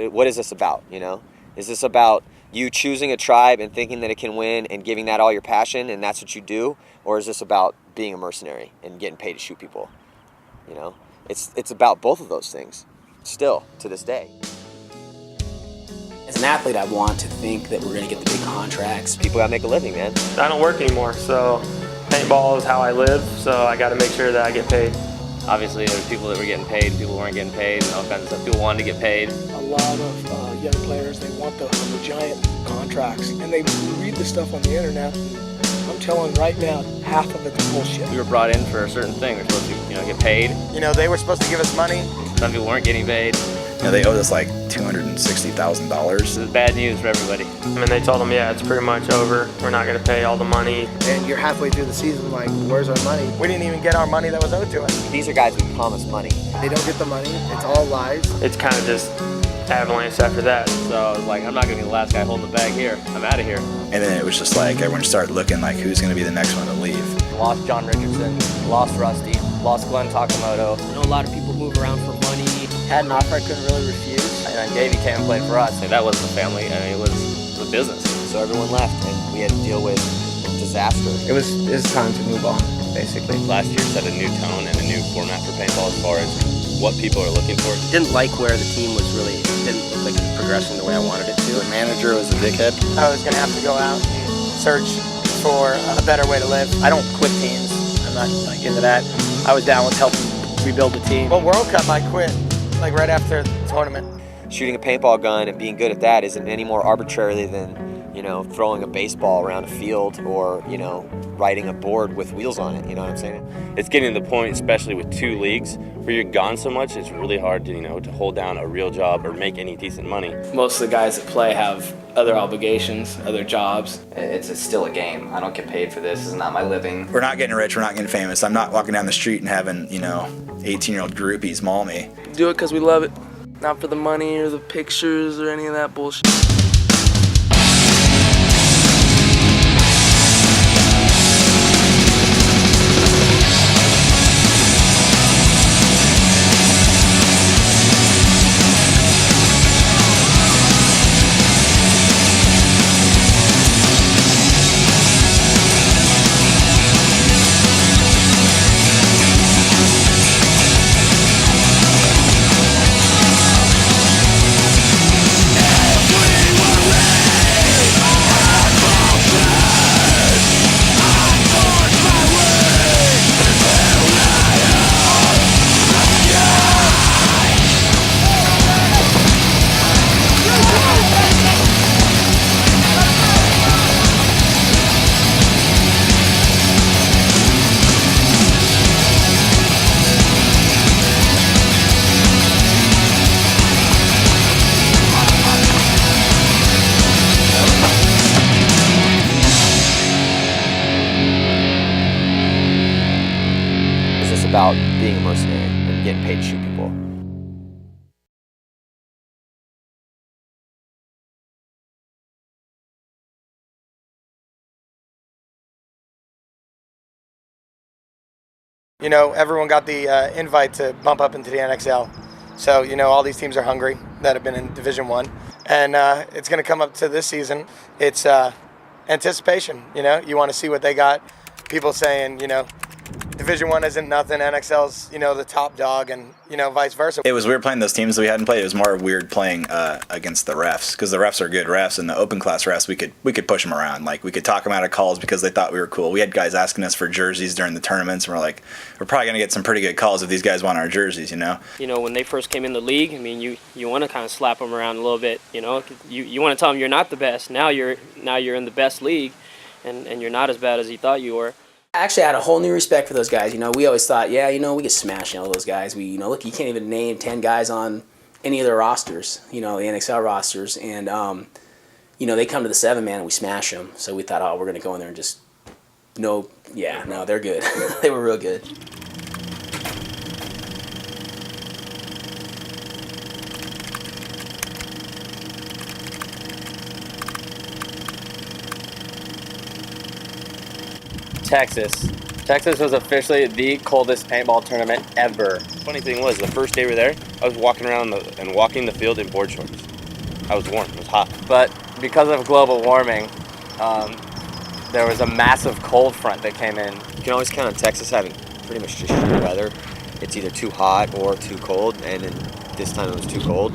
what is this about, you know? Is this about you choosing a tribe and thinking that it can win and giving that all your passion and that's what you do? Or is this about being a mercenary and getting paid to shoot people? You know, it's about both of those things still to this day. As an athlete, I want to think that we're going to get the big contracts. People gotta make a living, man. I don't work anymore, so paintball is how I live, so I gotta make sure that I get paid. Obviously, there were people that were getting paid, people weren't getting paid, and all kinds of stuff. People wanted to get paid. A lot of young players, they want the giant contracts, and they read the stuff on the internet. I'm telling right now, half of it's bullshit. We were brought in for a certain thing. We were supposed to, get paid. They were supposed to give us money. Some people weren't getting paid. They owed us like $260,000. This is bad news for everybody. They told them, yeah, it's pretty much over. We're not gonna pay all the money. And you're halfway through the season, like, where's our money? We didn't even get our money that was owed to us. These are guys we promised money. They don't get the money. It's all lies. It's kind of just avalanche after that. So I was like, I'm not gonna be the last guy holding the bag here. I'm out of here. And then it was just like everyone started looking like who's going to be the next one to leave. Lost John Richardson, lost Rusty, lost Glenn Takamoto. I know a lot of people move around for money. Had an offer I couldn't really refuse. And then Davey came and played for us. That wasn't a family, it was a business. So everyone left and we had to deal with disaster. It was time to move on, basically. Last year set a new tone and a new format for paintball as far as what people are looking for. Didn't like where the team was really, didn't look like it was progressing the way I wanted it to. The manager was a dickhead. I was going to have to go out and search for a better way to live. I don't quit teams. I'm not into that. I was down with helping rebuild the team. Well, World Cup, I quit, right after the tournament. Shooting a paintball gun and being good at that isn't any more arbitrarily than, throwing a baseball around a field or, riding a board with wheels on it. You know what I'm saying? It's getting to the point, especially with 2 leagues, where you're gone so much, it's really hard to, to hold down a real job or make any decent money. Most of the guys that play have other obligations, other jobs. It's still a game. I don't get paid for this. This is not my living. We're not getting rich, we're not getting famous. I'm not walking down the street and having, 18-year-old groupies maul me. Do it because we love it. Not for the money or the pictures or any of that bullshit. About being a mercenary and getting paid to shoot people. Everyone got the invite to bump up into the NXL. So, all these teams are hungry that have been in Division I. And it's going to come up to this season. It's anticipation, You want to see what they got. People saying, Division I isn't nothing. NXL's, the top dog, and vice versa. It was weird playing those teams that we hadn't played. It was more weird playing against the refs because the refs are good refs, and the open class refs we could push them around. Like we could talk them out of calls because they thought we were cool. We had guys asking us for jerseys during the tournaments, and we're like, we're probably gonna get some pretty good calls if these guys want our jerseys, when they first came in the league, you want to kind of slap them around a little bit. You want to tell them you're not the best. Now you're in the best league, and you're not as bad as you thought you were. I actually had a whole new respect for those guys. We always thought, we could smash all those guys. Look, you can't even name 10 guys on any of their rosters, the NXL rosters. And, they come to the 7-man and we smash them. So we thought, we're going to go in there and just, no, they're good. They were real good. Texas was officially the coldest paintball tournament ever. Funny thing was, the first day we were there, I was walking around and walking the field in board shorts. I was warm. It was hot. But because of global warming, there was a massive cold front that came in. You can always count on Texas having pretty much just shitty weather. It's either too hot or too cold, and then this time it was too cold.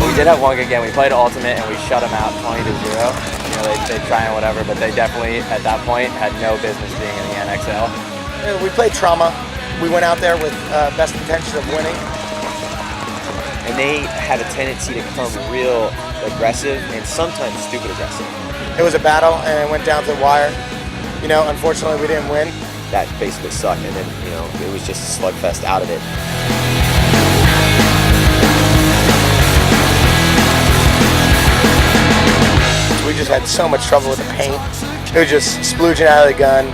We did have one good game. We played Ultimate and we shut them out 20-0. You know, they try and whatever, but they definitely at that point had no business being in the NXL. We played trauma. We went out there with best intention of winning. And they have a tendency to become real aggressive and sometimes stupid aggressive. It was a battle and it went down to the wire. You know, unfortunately we didn't win. That basically sucked, and then, you know, it was just a slugfest out of it. We just had so much trouble with the paint. It was just splooging out of the gun.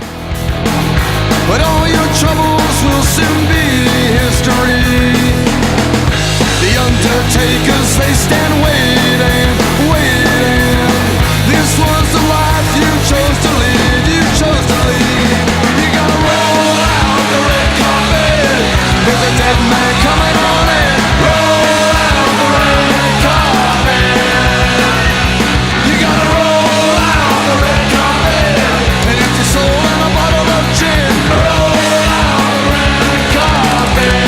But all your troubles will soon be history. The undertakers, they stand waiting, waiting. This was the life you chose to lead, you chose to lead. You gotta roll out the red carpet. There's a dead man coming on in. Roll out the red carpet. You gotta roll out the red carpet. An empty soul and a bottle of gin. Roll out the red carpet.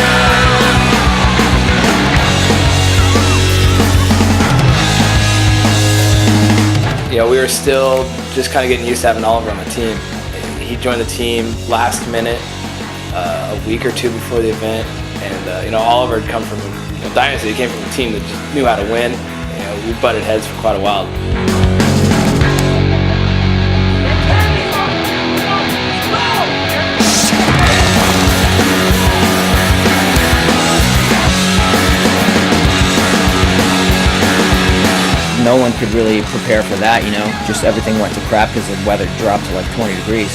You know, we were still just kind of getting used to having Oliver on the team. He joined the team last minute, a week or two before the event, and you know, Oliver had come from Dynasty. He came from a team that just knew how to win. You know, we butted heads for quite a while. No one could really prepare for that, you know. Just everything went to crap because the weather dropped to like 20 degrees.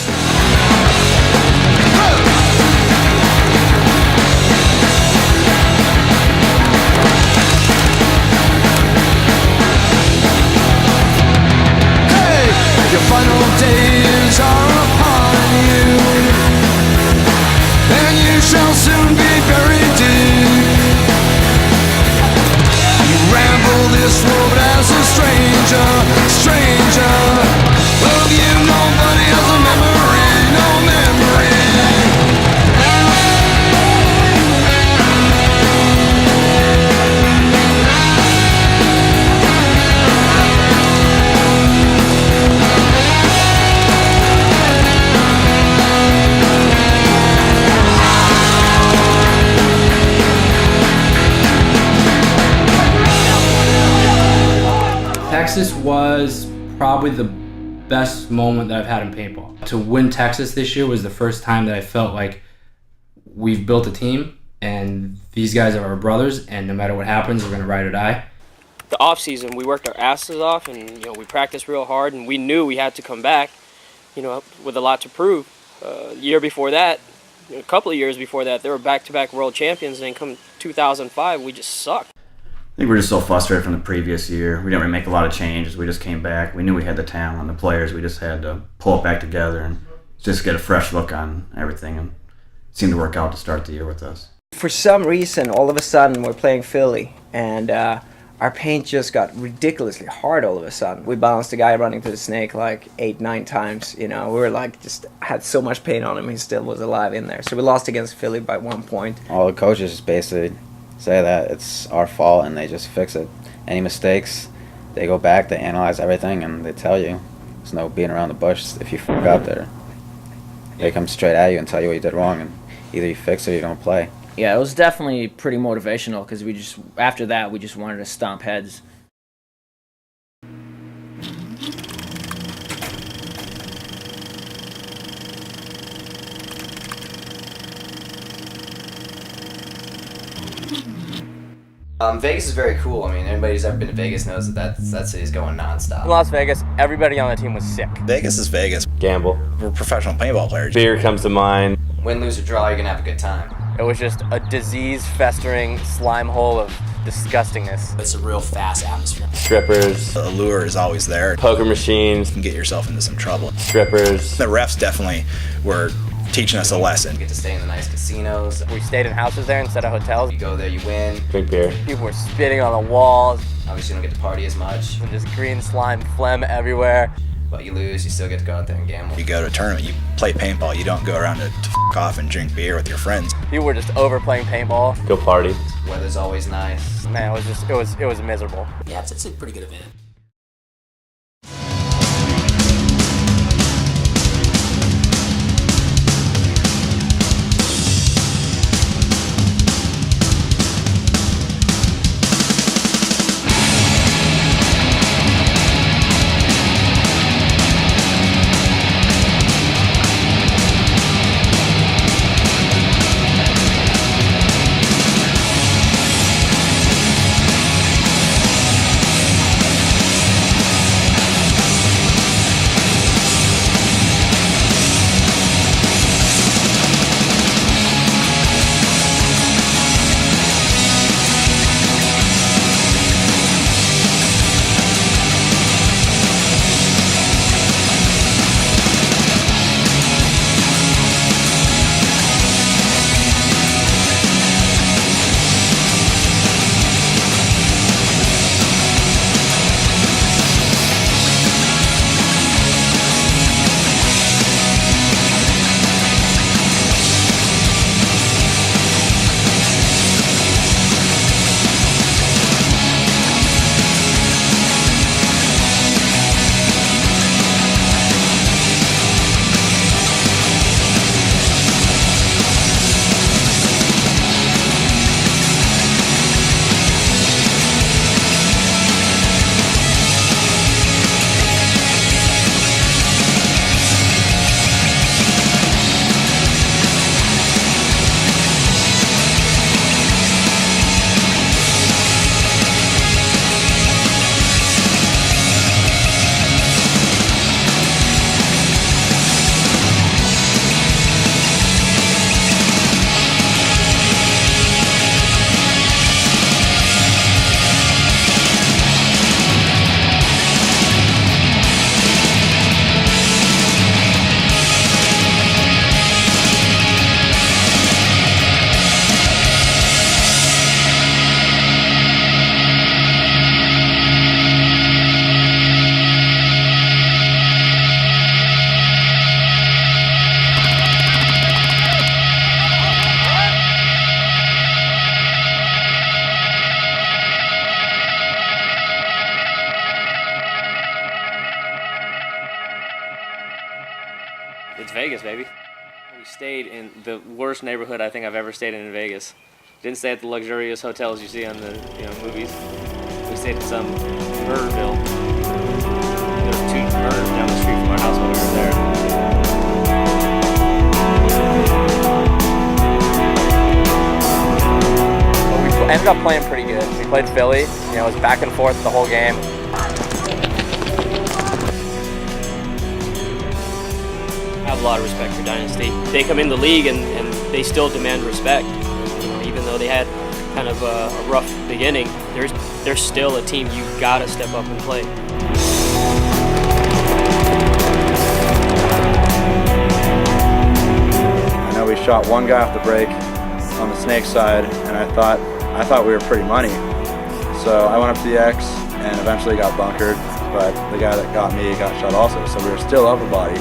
Hey, your final days are upon you, and you shall soon be buried deep. You ramble this road as a stranger, stranger. Of you nobody has a memory, no memory. Texas was probably the best moment that I've had in paintball. To win Texas this year was the first time that I felt like we've built a team and these guys are our brothers, and no matter what happens, we're going to ride or die. The off season, we worked our asses off, and you know, we practiced real hard, and we knew we had to come back, you know, with a lot to prove. Year before that, a couple of years before that, they were back-to-back world champions, and then come 2005, we just sucked. I think we're just so frustrated from the previous year. We didn't really make a lot of changes. We just came back. We knew we had the talent and the players. We just had to pull it back together and just get a fresh look on everything. And it seemed to work out to start the year with us. For some reason, all of a sudden, we're playing Philly, and our paint just got ridiculously hard all of a sudden. We bounced a guy running to the snake like 8-9 times. You know, we were like, just had so much paint on him, he still was alive in there. So we lost against Philly by 1 point. All the coaches just basically say that it's our fault and they just fix it. Any mistakes, they go back, they analyze everything, and they tell you. There's no being around the bush if you fuck up there. They come straight at you and tell you what you did wrong, and either you fix it or you don't play. Yeah, it was definitely pretty motivational because after that we just wanted to stomp heads. Vegas is very cool. I mean, anybody who's ever been to Vegas knows that city's going nonstop. In Las Vegas, everybody on the team was sick. Vegas is Vegas. Gamble. We're professional paintball players. Beer comes to mind. Win, lose, or draw, you're gonna have a good time. It was just a disease-festering slime hole of disgustingness. It's a real fast atmosphere. Strippers. The allure is always there. Poker machines. You can get yourself into some trouble. Strippers. The refs definitely were teaching us a lesson. You get to stay in the nice casinos. We stayed in houses there instead of hotels. You go there, you win. Drink beer. People were spitting on the walls. Obviously, you don't get to party as much. And just green slime phlegm everywhere. But you lose, you still get to go out there and gamble. You go to a tournament, you play paintball. You don't go around to f off and drink beer with your friends. People were just overplaying paintball. Go party. Weather's always nice. Man, it was miserable. Yeah, it's a pretty good event. It's Vegas, baby. We stayed in the worst neighborhood I think I've ever stayed in Vegas. Didn't stay at the luxurious hotels you see on the movies. We stayed in some Murderville. There were 2 murders down the street from our house while we were there. But we ended up playing pretty good. We played Philly. It was back and forth the whole game. I have a lot of respect for Dynasty. They come in the league and they still demand respect. Even though they had kind of a rough beginning, they're still a team you've got to step up and play. I know we shot one guy off the break on the snake side, and I thought we were pretty money. So I went up to the X and eventually got bunkered, but the guy that got me got shot also, so we were still upper body.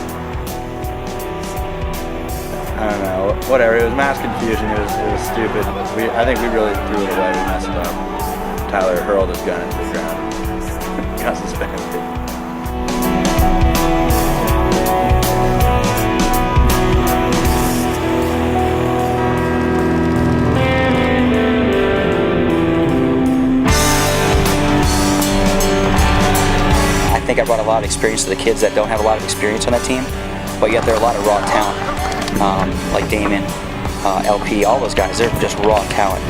I don't know, whatever, it was mass confusion, it was stupid. I think we really threw it away, we messed up. Tyler hurled his gun into the ground. Got suspended. think I brought a lot of experience to the kids that don't have a lot of experience on that team, but yet they're a lot of raw talent, like Damon, LP, all those guys. They're just raw talent.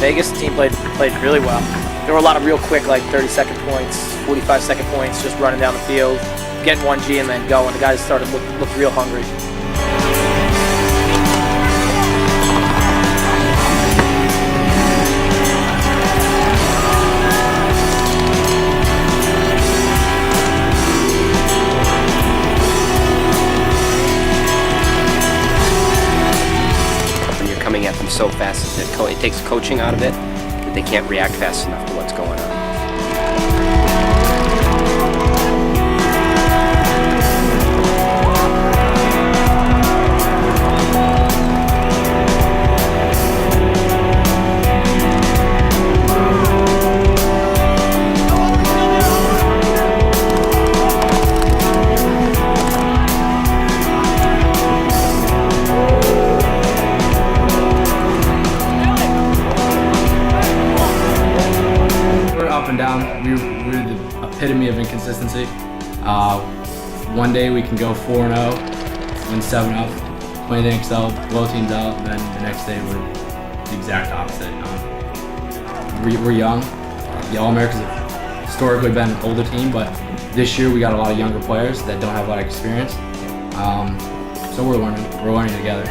Vegas, the team played really well. There were a lot of real quick, like 30-second points, 45-second points, just running down the field, getting 1G and then going. The guys started looked real hungry. Coming at them so fast that it takes coaching out of it, that they can't react fast enough to what's going on. Up and down. We're the epitome of inconsistency. One day we can go 4-0, win 7 up, play the XL, blow teams out, and then the next day we're the exact opposite. We're young. The All-Americans have historically been an older team, but this year we got a lot of younger players that don't have a lot of experience. So we're learning together.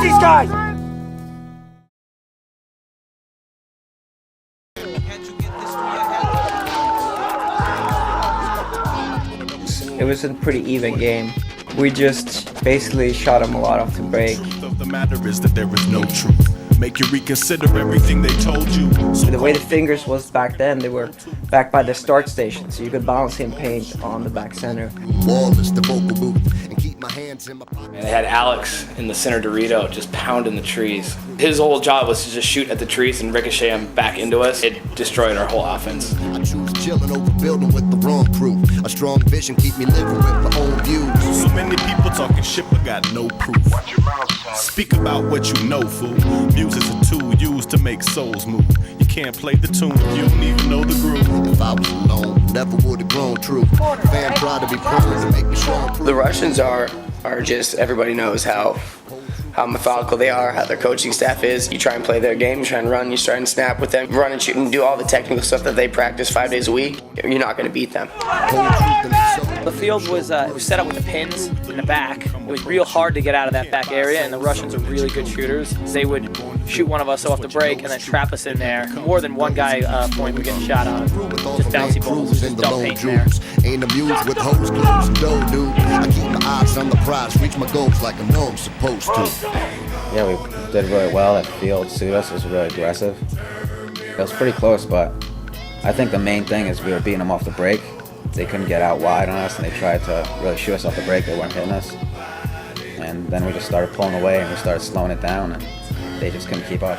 These guys! It was a pretty even game. We just basically shot them a lot off the break. The matter is that there is no truth. Make you reconsider everything they told you. The way the fingers was back then, they were back by the start station, so you could bounce in paint on the back center. Wallace, the vocal booth, and keep my hands in my pocket. And they had Alex in the center Dorito just pounding the trees. His whole job was to just shoot at the trees and ricochet them back into us. It destroyed our whole offense. I choose chilling over building with the wrong crew. A strong vision keep me living with my own views. So many people talking shit but got no proof. Speak about what you know, fool. Music's a tool used to make souls move. You can't play the tune if you don't even know the groove. If I was alone, never would have grown true. Fan proud to be proud to make me strong. The Russians are just, everybody knows how methodical they are, how their coaching staff is. You try and play their game, you try and run, you try and snap with them, run and shoot and do all the technical stuff that they practice 5 days a week. You're not going to beat them. The field was set up with the pins in the back. It was real hard to get out of that back area, and the Russians are really good shooters. They would shoot one of us off the break and then trap us in there. More than one guy point would get shot on. Just bouncy balls, just dump paint in there. Ain't amused with hose clothes and dough, dude. I keep my eyes on the prize, reach my goals like I know I'm supposed to. Yeah, we did really well. That field suited us. It was really aggressive. It was pretty close, but I think the main thing is we were beating them off the break. They couldn't get out wide on us, and they tried to really shoot us off the break. They weren't hitting us. And then we just started pulling away, and we started slowing it down, and they just couldn't keep up.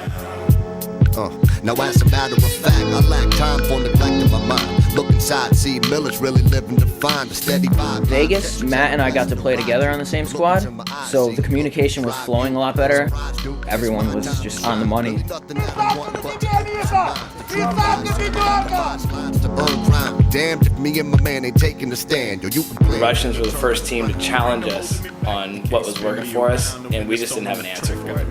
Now as a matter of fact, I lack time for neglecting my mind. Look inside, see Miller's really living to find a steady vibe. Vegas, Matt and I got to play together on the same squad, so the communication was flowing a lot better. Everyone was just on the money. Damned if me and my man ain't taking the stand. The Russians were the first team to challenge us on what was working for us, and we just didn't have an answer for it.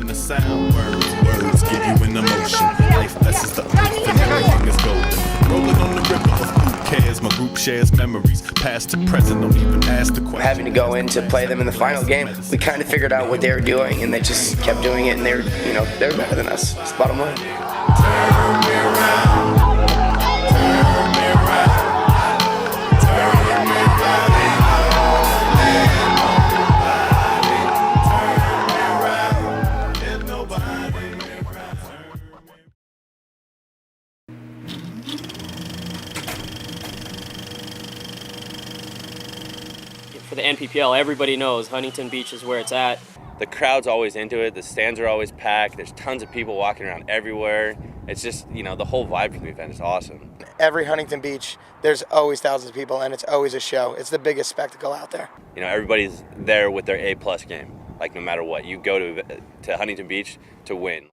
Words give you an emotion. Life lessons the earth and everything is golden. Rolling on the river of who cares. My group shares memories. Past to present, don't even ask the question. Having to go in to play them in the final game, we kind of figured out what they were doing, and they just kept doing it, and they're better than us. It's the bottom line. Turn me around. Turn me around. Turn me around. for the NPPL, everybody knows Huntington Beach is where it's at. The crowd's always into it. The stands are always packed. There's tons of people walking around everywhere. It's just, the whole vibe from the event is awesome. Every Huntington Beach, there's always thousands of people, and it's always a show. It's the biggest spectacle out there. Everybody's there with their A+ game. Like, no matter what, you go to Huntington Beach to win.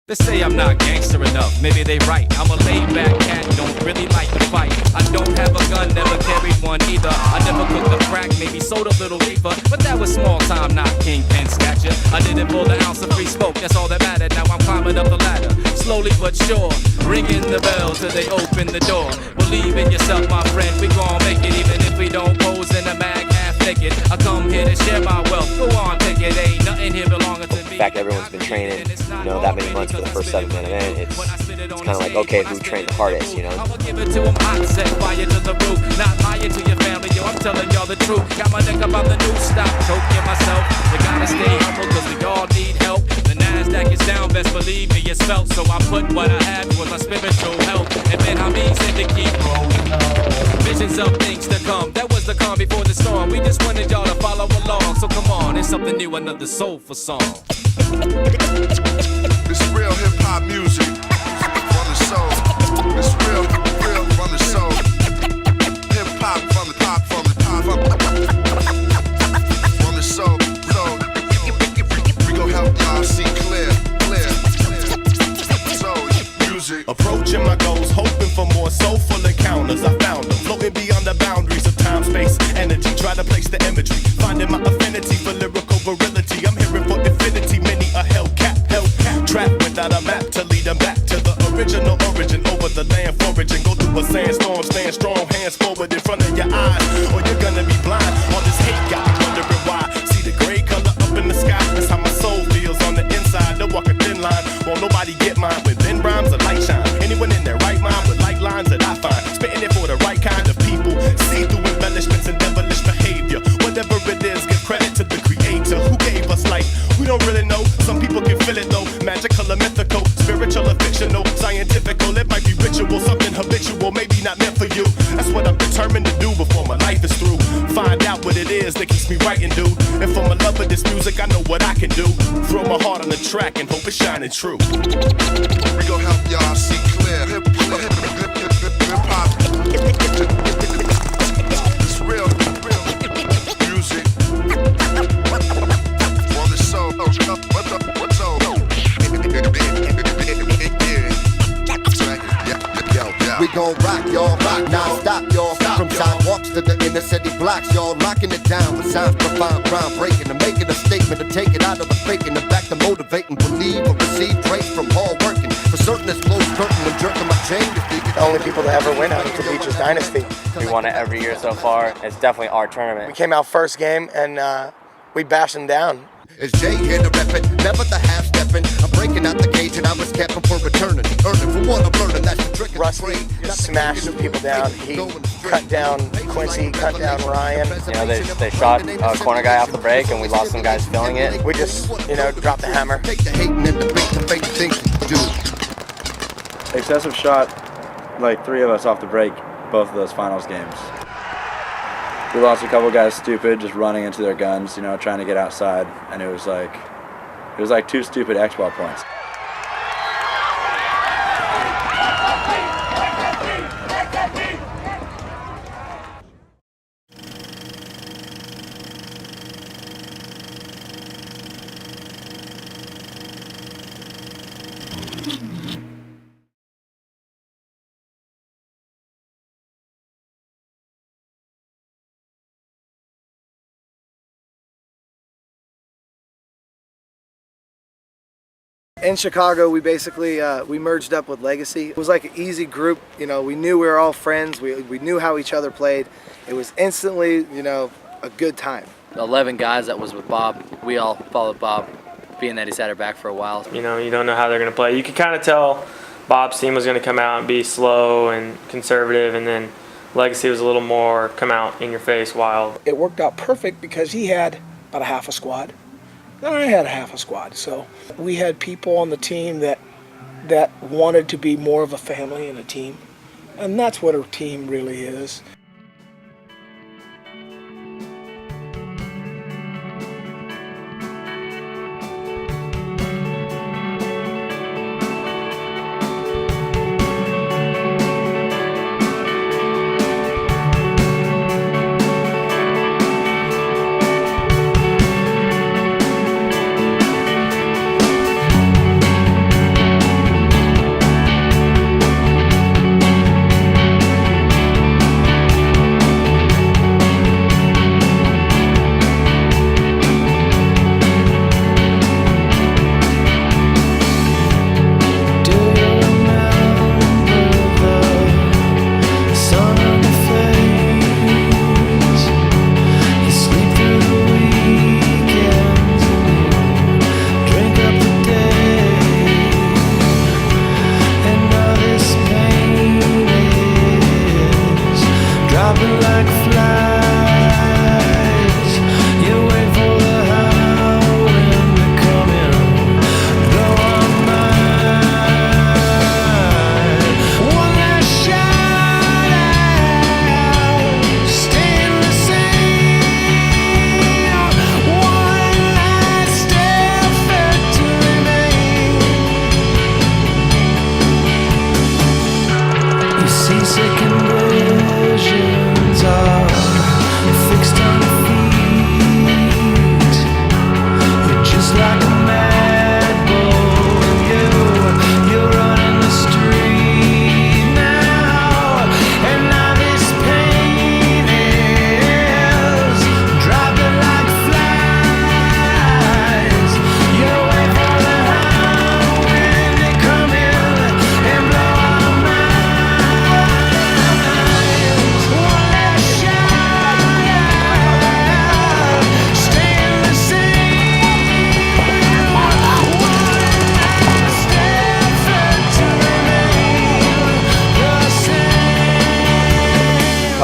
They say I'm not gangster enough, maybe they right. I'm a laid-back cat, don't really like to fight. I don't have a gun, never carried one either. I never cooked a crack, maybe sold a little reefer, but that was small time, not kingpin stature. I didn't pull the ounce of free smoke, that's all that mattered. Now I'm climbing up the ladder, slowly but sure, ringing the bell till they open the door. Believe in yourself, my friend, we gon' make it, even if we don't pose in a mag half naked. I come here to share my wealth, go on, take it, ain't nothing here belonging to me. The fact everyone's been training, that many months for the first 7-man event, it's kind of like, okay, who trained the hardest, I'ma give it to 'em hot, set fire to the roof. Not lying to your family, yo, I'm telling y'all the truth. Got my neck up on the new stop, choking myself. We gotta stay humble, cause we all need help. The NASDAQ is down, best believe me, it's felt. So I put what I had towards my spiritual health. And then Hamid said to keep rolling on. Visions of things to come, that was the calm before the storm. We just wanted y'all to follow along. So come on, it's something new, another soulful song. It's real hip-hop music from the soul. It's real from the soul. Hip-hop from the top, from the soul. So, we gon' help y'all see clear. So, music. Approaching my goals, hoping for more soulful encounters. I found them, floating beyond the boundaries of time, space, energy. Try to place the imagery, finding my affinity for lyrical virility. I'm hearing for infinity, many a Hellcat. Trapped without a map to lead them back to the original origin. Over the land foraging, go through a sandstorm, stand strong, hands forward in front of your eyes, or you're gonna be blind. All this hate got me wondering why. See the gray color up in the sky, that's how my soul feels on the inside. They'll walk a thin line, won't nobody get mine. With thin rhymes, a light shine. Anyone in their right mind with light lines that I find. Spitting it for the right kind of people. See through embellishments and devilish behavior. Whatever it is, give credit to the creator who gave us life. We don't really know, some people can feel it though. Magical or mythical, spiritual or fictional, scientifical, it might be ritual, something habitual, maybe not meant for you. That's what I'm determined to do before my life is through. Find out what it is that keeps me writing, dude. And for my love of this music, I know what I can do. Throw my heart on the track and hope it's shining true. We gon' help y'all see clear. Hip-hop. It's real music. For the soul. We gon' rock, y'all, non-stop, y'all. From sidewalks to the inner city blocks, y'all locking it down with signs profound, groundbreaking, and making a statement to take it out of the faking and back to motivating, believe or receive praise from hard working. For certain, it's close curtain and jerking my chain. The only people to ever win Huntington Beach is Dynasty. We won it every year so far. It's definitely our tournament. We came out first game and we bashed them down. It's Jay here to rep it, never the half-stepping. I'm breaking out the cage and I was capping for eternity. Earning for what I'm learning, that's the trick. Rusty just smashed people down. He cut down Quincy, cut down Ryan. They shot a corner guy off the break and we lost some guys filling it. We just, dropped the hammer. Take the hating and the fake things to do. Excessive shot, like 3 of us off the break, both of those finals games. We lost a couple guys stupid, just running into their guns, trying to get outside, and it was like 2 stupid X-ball points. In Chicago, we basically we merged up with Legacy. It was like an easy group. We knew we were all friends. We knew how each other played. It was instantly, a good time. The 11 guys that was with Bob, we all followed Bob, being that he's had her back for a while. You don't know how they're going to play. You can kind of tell Bob's team was going to come out and be slow and conservative, and then Legacy was a little more come out in your face, wild. It worked out perfect because he had about a half a squad, and I had a half a squad. So we had people on the team that wanted to be more of a family and a team, and that's what a team really is.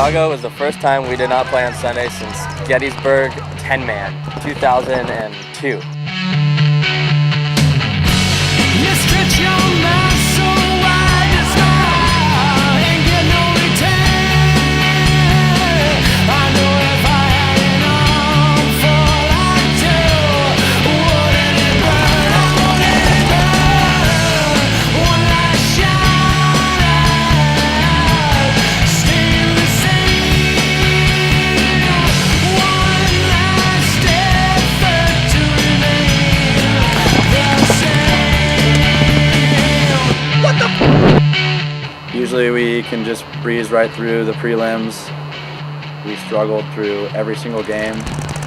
Chicago was the first time we did not play on Sunday since Gettysburg 10-man, 2002. Usually we can just breeze right through the prelims. We struggled through every single game.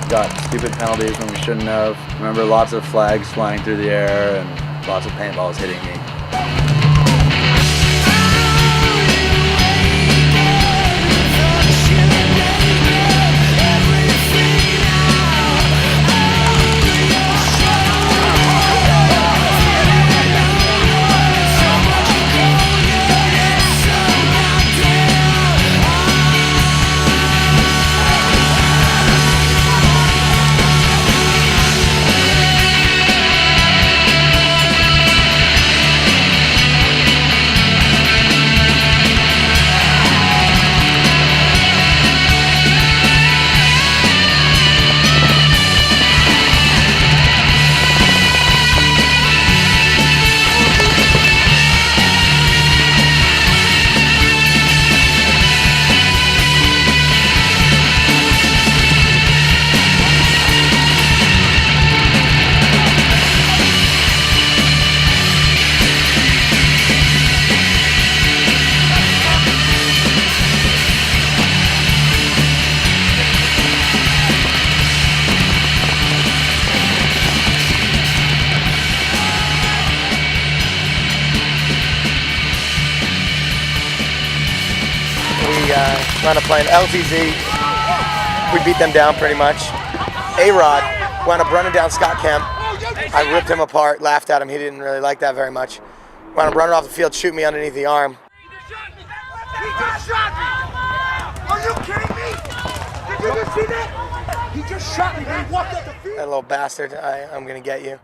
Got stupid penalties when we shouldn't have. Remember lots of flags flying through the air and lots of paintballs hitting me. Wound up playing LTZ. We beat them down pretty much. A-Rod wound up running down Scott Kemp. I ripped him apart, laughed at him. He didn't really like that very much. wound up running off the field, shooting me underneath the arm. He just shot me! Are you kidding me? Did you just see that? He just shot me when he walked up the field. That little bastard, I'm gonna get you.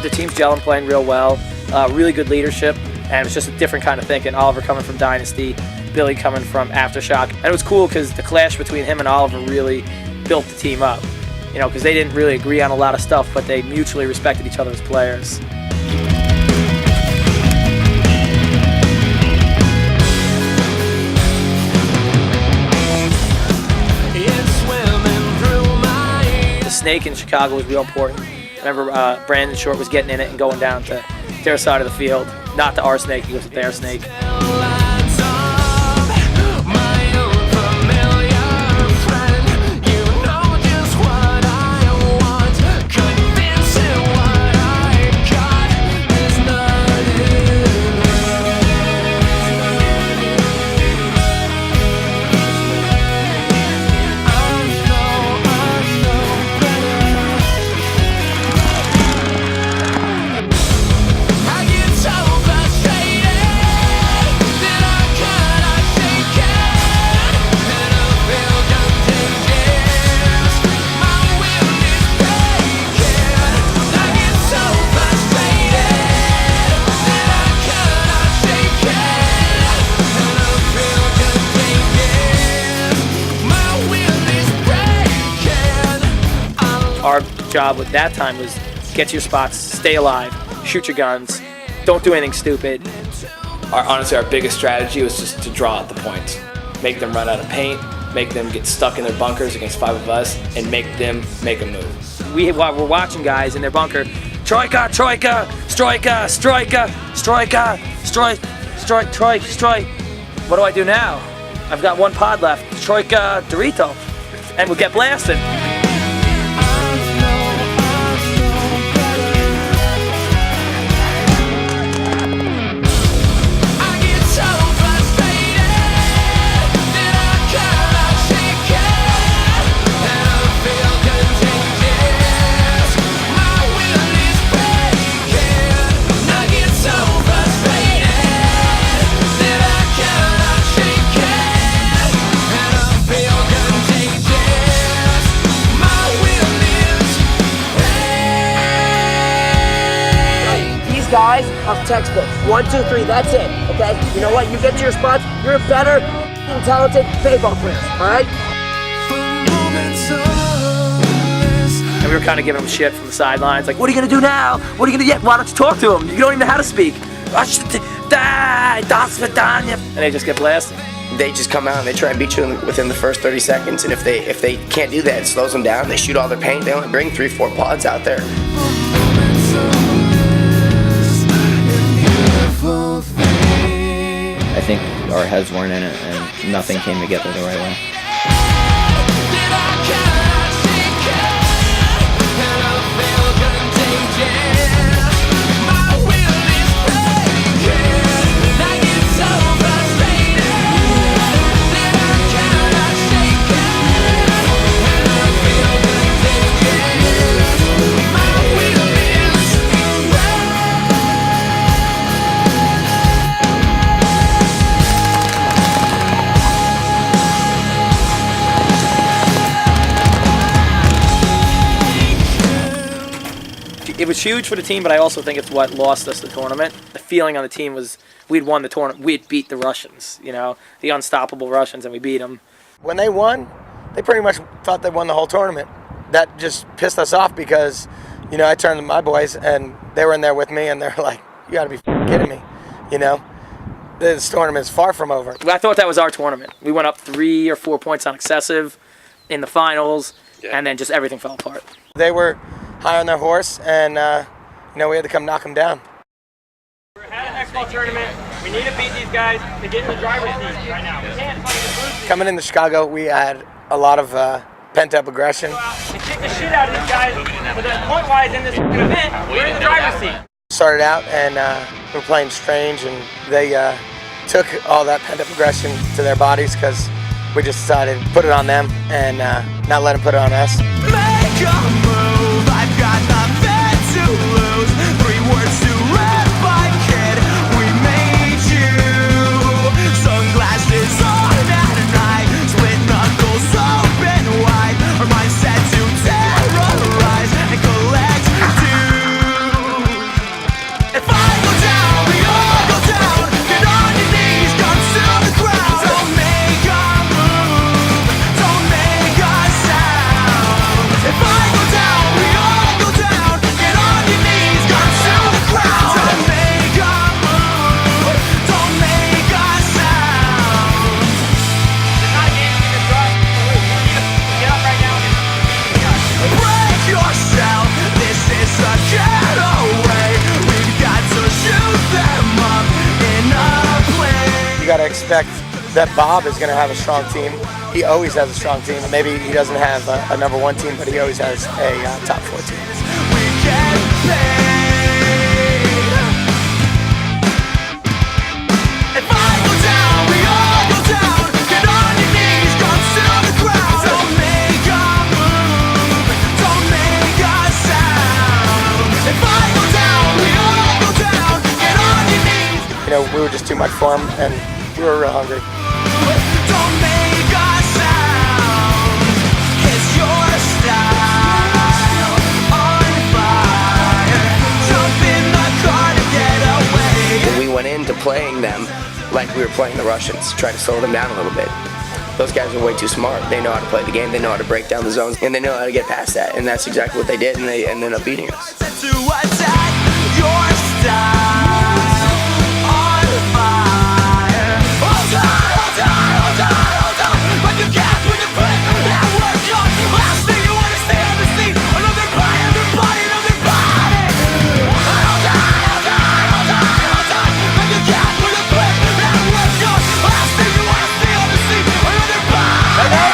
The team's gelling, playing real well, really good leadership, and it's just a different kind of thinking. Oliver coming from Dynasty, Billy coming from Aftershock, and it was cool because the clash between him and Oliver really built the team up. You know, because they didn't really agree on a lot of stuff, but they mutually respected each other as players. The snake in Chicago was real important. I remember Brandon Short was getting in it and going down to their side of the field. Not to our snake, he goes to their snake. Our job at that time was get to your spots, stay alive, shoot your guns, don't do anything stupid. Honestly, our biggest strategy was just to draw out the points. Make them run out of paint, make them get stuck in their bunkers against 5 of us, and make them make a move. We were watching guys in their bunker, Troika, Troika, Stroika, Stroika, Stroika, Strike, Strike. What do I do now? I've got one pod left, Troika, Dorito, and we'll get blasted. Guys off textbooks. 1, 2, 3, that's it. Okay? You know what? You get to your spots, you're a better, talented baseball player. Alright? And we were kind of giving them shit from the sidelines, like, what are you gonna do now? What are you gonna do? Yeah, why don't you talk to him? You don't even know how to speak. And they just get blasted. They just come out and they try and beat you within the first 30 seconds, and if they can't do that, it slows them down. They shoot all their paint. They only bring 3-4 pods out there. I think our heads weren't in it and nothing came together the right way. It was huge for the team, but I also think it's what lost us the tournament. The feeling on the team was we'd won the tournament. We'd beat the Russians, you know, the unstoppable Russians, and we beat them. When they won, they pretty much thought they won the whole tournament. That just pissed us off because, you know, I turned to my boys, and they were in there with me, and they're like, you got to be kidding me, you know? This tournament is far from over. I thought that was our tournament. We went up 3 or 4 points on excessive in the finals, and then just everything fell apart. They were high on their horse, and you know, we had to come knock them down. We're at an X-Ball tournament. We need to beat these guys to get in the driver's seat right now. We can't find the blue seat. Coming into Chicago, we had a lot of pent-up aggression. And kick the shit out of these guys. But then point-wise in this event, we're in the driver's seat. Started out and we were playing strange, and they took all that pent-up aggression to their bodies because we just decided to put it on them and not let them put it on us. Make a move, I've got nothing to lose. 3 words to live by, kid. We made you. Sunglasses on at night, split knuckles open wide. Our minds set to terrorize and collect due. If I go down, we all go down. Get on your knees, guns to the ground. Don't make a move, don't make a sound. If I go down, we all go down. Get on your knees, guns to the ground. Don't make a move, don't make a sound. It's not a game you can drop. Get up right now. Break yourself, this is a getaway. We've got to shoot them up in a plane. You got to expect that Bob is going to have a strong team. He always has a strong team. Maybe he doesn't have a number 1 team, but he always has a top 4 team. We get paid. If I go down, we all go down. Get on your knees, guns to the ground. Don't make a move, don't make a sound. If I go down, we all go down. Get on your knees. You know, we were just too much for him, and we were real hungry. Don't make a sound. It's your style. On fire. Jump in the car to get away. We went into playing them like we were playing the Russians, try to slow them down a little bit. Those guys are way too smart. They know how to play the game, they know how to break down the zones, and they know how to get past that, and that's exactly what they did, and they ended up beating us. To attack your style. On fire. Hold on, hold on, hold on, hold on. But you can't put the foot that work on. Last thing you want to stay on the seat. Another body, another body, another body. Hold on, hold on, hold on, hold on. But you can't put the foot that work on. Last thing you want to stay on the seat. Another body.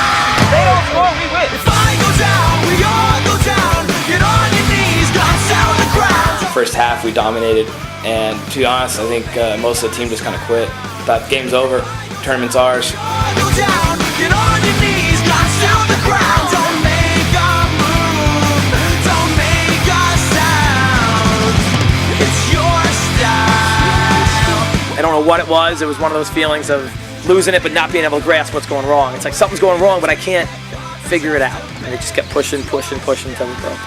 They don't score, we win. If I go down, we all go down. Get on your knees, guns down the ground. First half we dominated, and to be honest, I think most of the team just kind of quit. Thought game's over, tournament's ours. Go down, get on your knees, guns down the ground. Don't make a move, don't make a sound. It's your style. I don't know what it was. It was one of those feelings of losing it but not being able to grasp what's going wrong. It's like something's going wrong, but I can't figure it out. And they just kept pushing until we broke.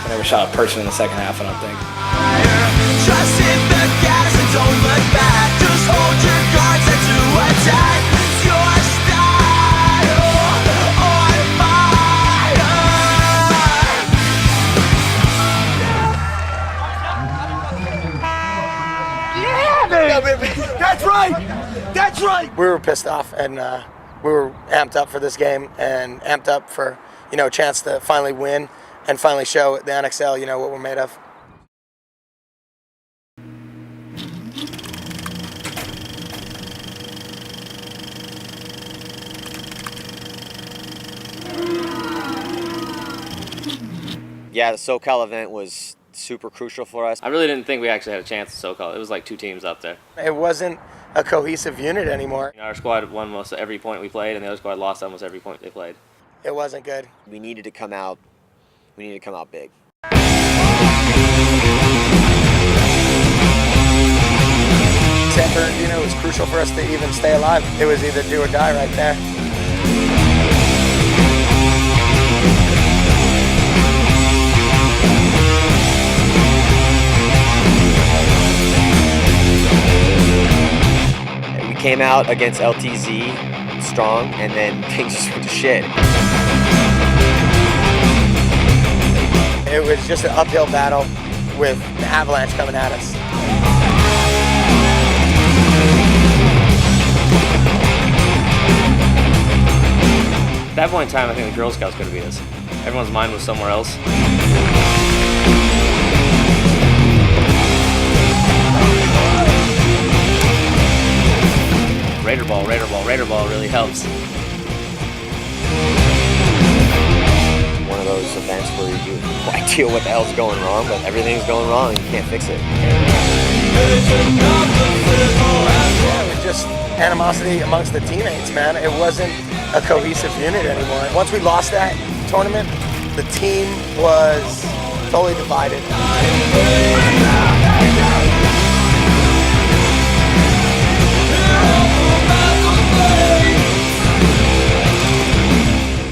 I never shot a person in the second half, I don't think. Just hit the gas and don't look back. Just hold your guard, set to attack. It's your style, on fire. Yeah, baby. That's right. That's right. We were pissed off, and we were amped up for this game and amped up for, you know, a chance to finally win and finally show the NXL, you know, what we're made of. Yeah, the SoCal event was super crucial for us. I really didn't think we actually had a chance at SoCal. It was like 2 teams up there. It wasn't a cohesive unit anymore. Our squad won most every point we played, and the other squad lost almost every point they played. It wasn't good. We needed to come out big. Temper, you know, it was crucial for us to even stay alive. It was either do or die right there. We came out against LTZ strong, and then things just went to shit. It was just an uphill battle with the Avalanche coming at us. At that point in time, I think the Girl Scouts could have beat us. Everyone's mind was somewhere else. Raider ball really helps. you have no idea what the hell's going wrong, but everything's going wrong and you can't fix it. Yeah, it was just animosity amongst the teammates, man. It wasn't a cohesive unit anymore. Once we lost that tournament, the team was totally divided.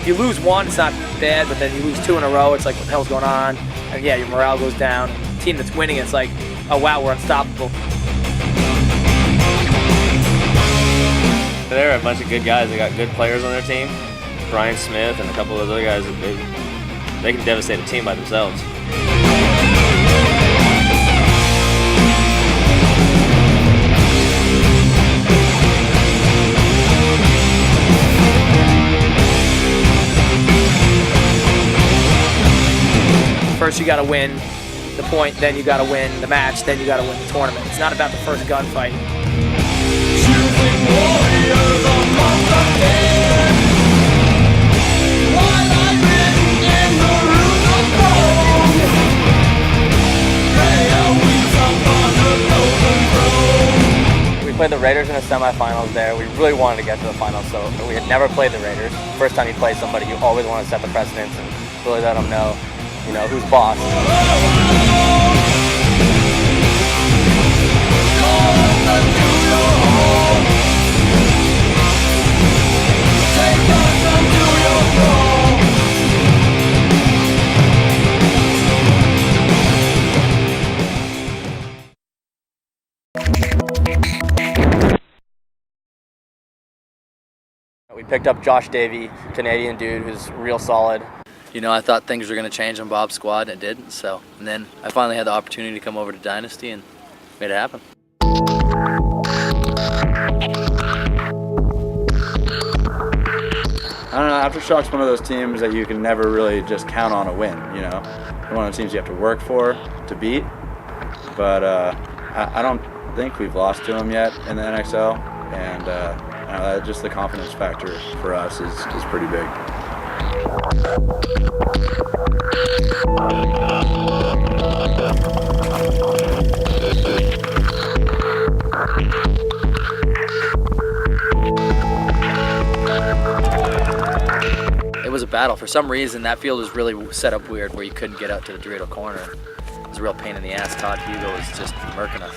If you lose one, it's not bad, but then you lose 2 in a row, it's like, what the hell's going on? And yeah, your morale goes down. The team that's winning, it's like, oh wow, we're unstoppable. There are a bunch of good guys. They got good players on their team. Brian Smith and a couple of those other guys, they can devastate a team by themselves. First you gotta win the point, then you gotta win the match, then you gotta win the tournament. It's not about the first gunfight. We played the Raiders in the semifinals there. We really wanted to get to the finals, so we had never played the Raiders. First time you play somebody, you always want to set the precedence and really let them know, you know, who's boss. We picked up Josh Davey, Canadian dude who's real solid. You know, I thought things were going to change on Bob's squad, and it didn't. So, and then I finally had the opportunity to come over to Dynasty and made it happen. I don't know, Aftershock's one of those teams that you can never really just count on a win, you know? They're one of the teams you have to work for to beat, but I don't think we've lost to them yet in the NXL, and just the confidence factor for us is pretty big. It was a battle. For some reason, that field was really set up weird where you couldn't get out to the Dorado corner. It was a real pain in the ass. Todd Hugo was just murking us.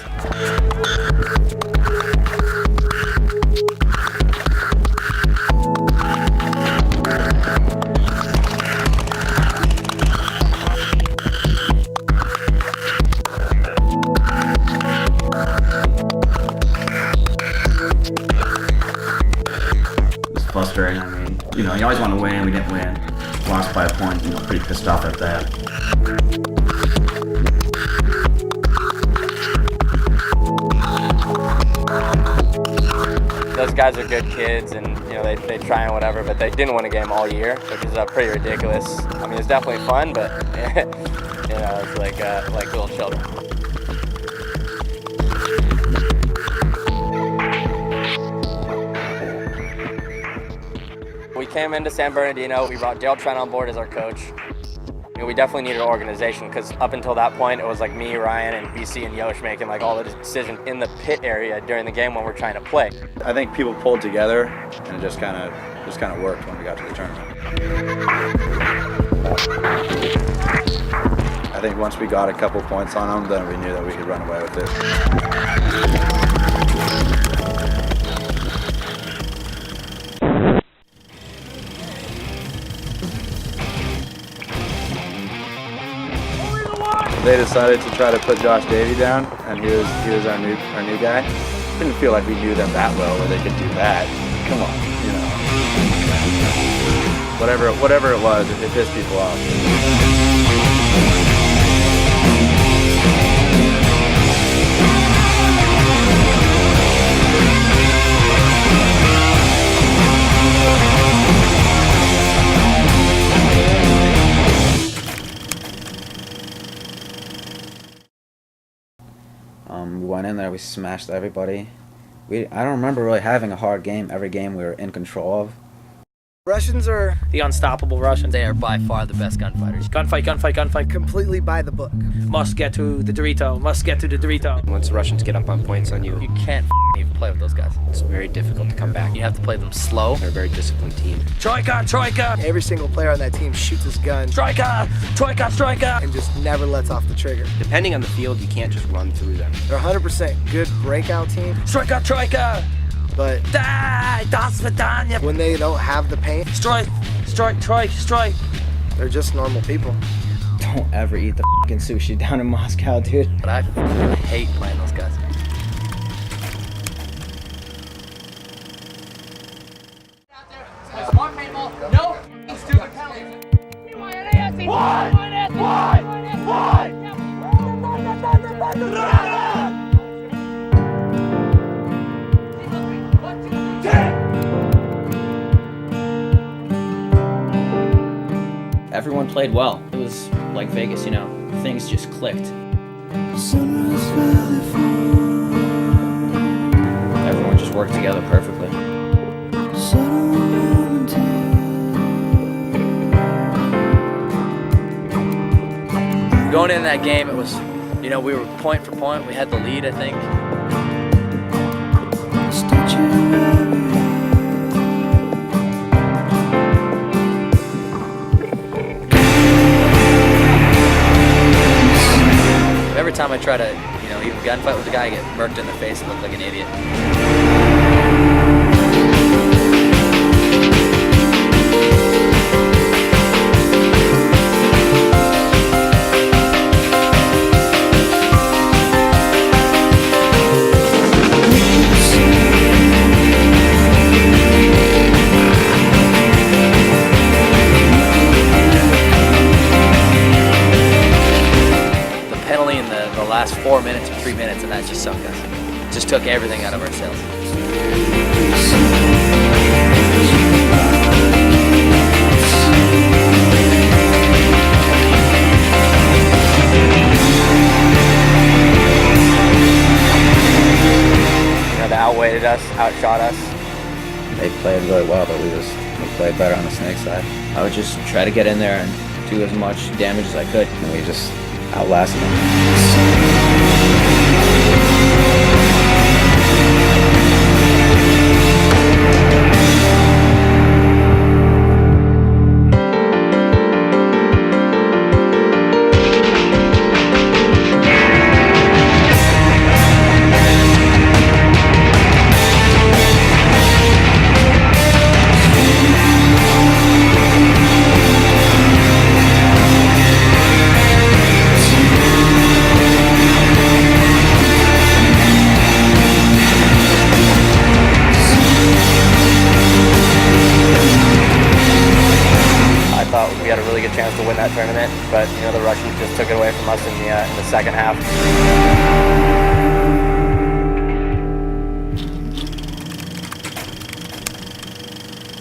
Frustrating. I mean, you know, you always want to win. We didn't win. Lost by a point. You know, pretty pissed off at that. Those guys are good kids, and you know they try and whatever, but they didn't win a game all year, which is pretty ridiculous. I mean, it's definitely fun, but you know, it's like little children. We came into San Bernardino. We brought Dale Trent on board as our coach. You know, we definitely needed an organization because up until that point, it was like me, Ryan, and BC and Yosh making like all the decisions in the pit area during the game when we're trying to play. I think people pulled together, and it just kind of worked when we got to the tournament. I think once we got a couple points on them, then we knew that we could run away with it. They decided to try to put Josh Davey down, and he was our new guy. Didn't feel like we knew them that well where they could do that. Come on, you know. Whatever it was, it pissed people off. We went in there, we smashed everybody. I don't remember really having a hard game. Every game we were in control of. Russians are the unstoppable Russians. They are by far the best gunfighters. Gunfight, gunfight, gunfight. completely by the book. Must get to the Dorito. Must get to the Dorito. Once the Russians get up on points on you, You can't even play with those guys. it's very difficult to come back. You have to play them slow. They're a very disciplined team. Troika, Troika. Every single player on that team shoots his gun Troika, Troika, Troika. and just never lets off the trigger. Depending on the field, you can't just run through them. They're 100% good breakout team, Troika, Troika. but Die, das Vidania. when they don't have the pain, Strike, strike, strike, strike. they're just normal people. Don't ever eat the fucking sushi down in Moscow, dude. But I fucking hate playing those guys. No stupid penalties. Everyone played well. It was like Vegas, you know. Things just clicked. Everyone just worked together perfectly. Going into that game, it was, you know, we were point for point. We had the lead, I think. Every time I try to, you know, even gunfight with a guy, I get murked in the face and look like an idiot. Penalty in the last 4 minutes or 3 minutes, and that just sunk us. Just took everything out of our sails. You know, they outweighed us, outshot us. They played really well, but we played better on the snake side. I would just try to get in there and do as much damage as I could. And we just outlasted them. We had a really good chance to win that tournament, but you know the Russians just took it away from us in the second half.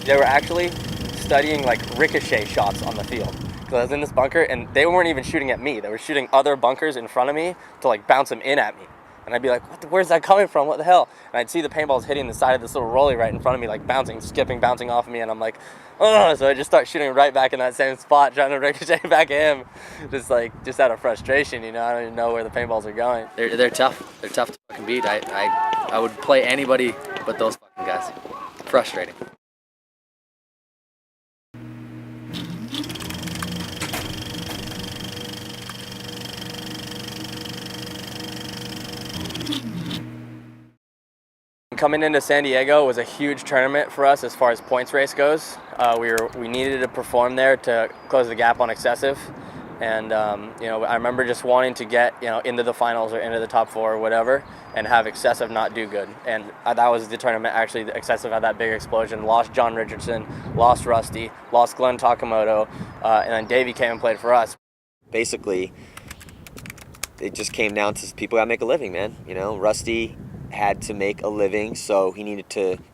They were actually studying like ricochet shots on the field. Because I was in this bunker and they weren't even shooting at me. They were shooting other bunkers in front of me to like bounce them in at me. And I'd be like, where's that coming from? What the hell? And I'd see the paintballs hitting the side of this little rolly right in front of me, like bouncing, skipping, bouncing off of me. And I'm like, oh, so I just start shooting right back in that same spot, trying to ricochet back at him. Just out of frustration, you know, I don't even know where the paintballs are going. They're tough. They're tough to fucking beat. I would play anybody but those fucking guys. Frustrating. Coming into San Diego was a huge tournament for us as far as points race goes. We needed to perform there to close the gap on excessive, and you know, I remember just wanting to get, you know, into the finals or into the top 4 or whatever, and have excessive not do good. And that was the tournament. Actually, excessive had that big explosion. Lost John Richardson, lost Rusty, lost Glenn Takamoto, and then Davey came and played for us. Basically, it just came down to people gotta make a living, man. You know, Rusty had to make a living, so he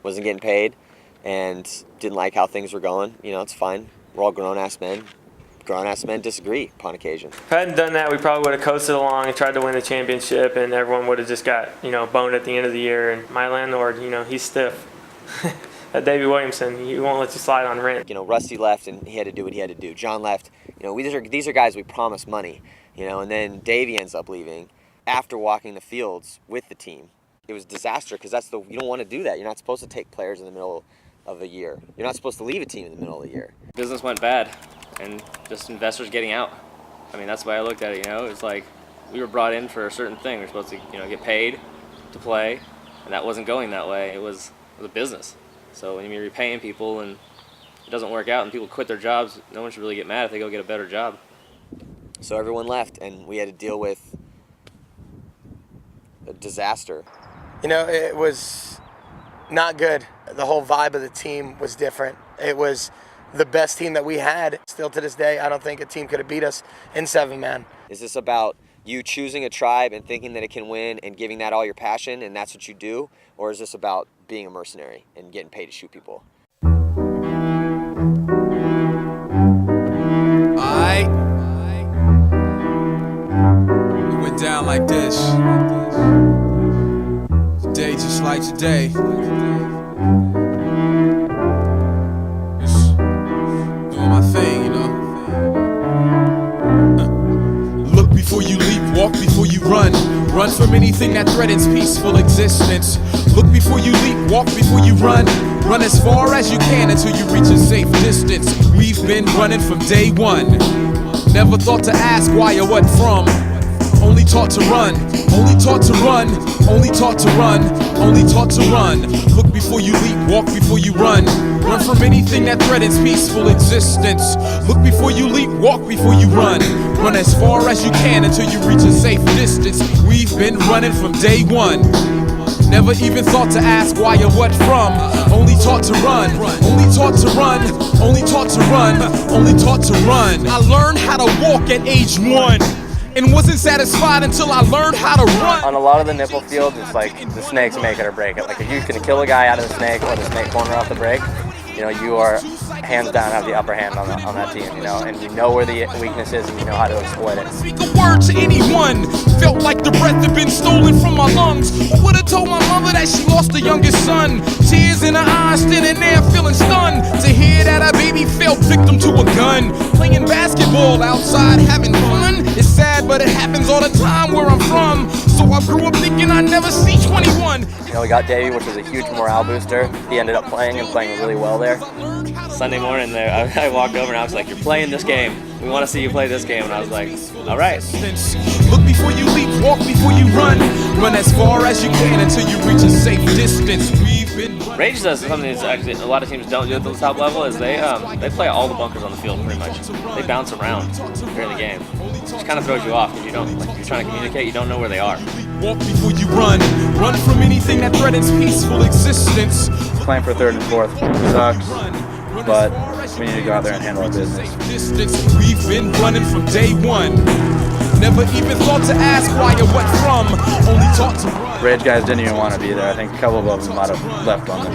wasn't getting paid and didn't like how things were going. You know, it's fine. We're all grown-ass men. Grown-ass men disagree upon occasion. If I hadn't done that, we probably would have coasted along and tried to win the championship, and everyone would have just got, you know, boned at the end of the year. And my landlord, you know, he's stiff. Davey Williamson, he won't let you slide on rent. You know, Rusty left and he had to do what he had to do. John left. You know, these are guys we promised money. You know, and then Davey ends up leaving after walking the fields with the team. It was a disaster because you don't want to do that. You're not supposed to take players in the middle of a year. You're not supposed to leave a team in the middle of the year. Business went bad, and just investors getting out. I mean, that's the way I looked at it. You know, it's like we were brought in for a certain thing. We were supposed to, get paid to play, and that wasn't going that way. It was a business. So when you're paying people and it doesn't work out and people quit their jobs, no one should really get mad if they go get a better job. So everyone left, and we had to deal with a disaster. You know, it was not good. The whole vibe of the team was different. It was the best team that we had. Still to this day, I don't think a team could have beat us in 7-man. Is this about you choosing a tribe and thinking that it can win and giving that all your passion and that's what you do? Or is this about being a mercenary and getting paid to shoot people? Alright. It went down like this. Today just like today. Just doing my thing, you know. Look before you leap, walk before you run. Run from anything that threatens peaceful existence. Look before you leap, walk before you run. Run as far as you can until you reach a safe distance. We've been running from day one. Never thought to ask why or what from. Only taught to run, only taught to run, only taught to run, only taught to run. Look before you leap, walk before you run. Run from anything that threatens peaceful existence. Look before you leap, walk before you run. Run as far as you can until you reach a safe distance. We've been running from day one. Never even thought to ask why or what from. Only taught to run, only taught to run, only taught to run, only taught to run. I learned how to walk at age 1. And wasn't satisfied until I learned how to run. On a lot of the nipple fields, it's like the snakes make it or break it. Like if you can kill a guy out of the snake or the snake corner off the break, you are hands down have the upper hand on that team, and you know where the weakness is and you know how to exploit it. Speak a word to anyone. Felt like the breath had been stolen from my lungs. Who would have told my mother that she lost a youngest son? Tears in her eyes, standing there feeling stunned to hear that her baby fell victim to a gun. Playing basketball outside, having fun. It's sad, but it happens all the time where I'm from. So I grew up thinking I'd never see 21. We got Davey, which was a huge morale booster. He ended up playing really well there. Sunday morning there, I walked over and I was like, "You're playing this game. We want to see you play this game." And I was like, "All right." Look before you leap, walk before you run. Run as far as you can until you reach a safe distance. We've been Rage does something that's actually a lot of teams don't do at the top level is they play all the bunkers on the field pretty much. They bounce around during the game. It just kind of throws you off because you don't, if you're trying to communicate, you don't know where they are. Walk before you run. Run from anything that threatens peaceful existence. Playing for 3rd and 4th sucks, but we need to go out there and handle our business. We've been running from day one. Never even thought to ask why or what from. Only taught to run. Rage guys didn't even want to be there. I think a couple of them might have left on their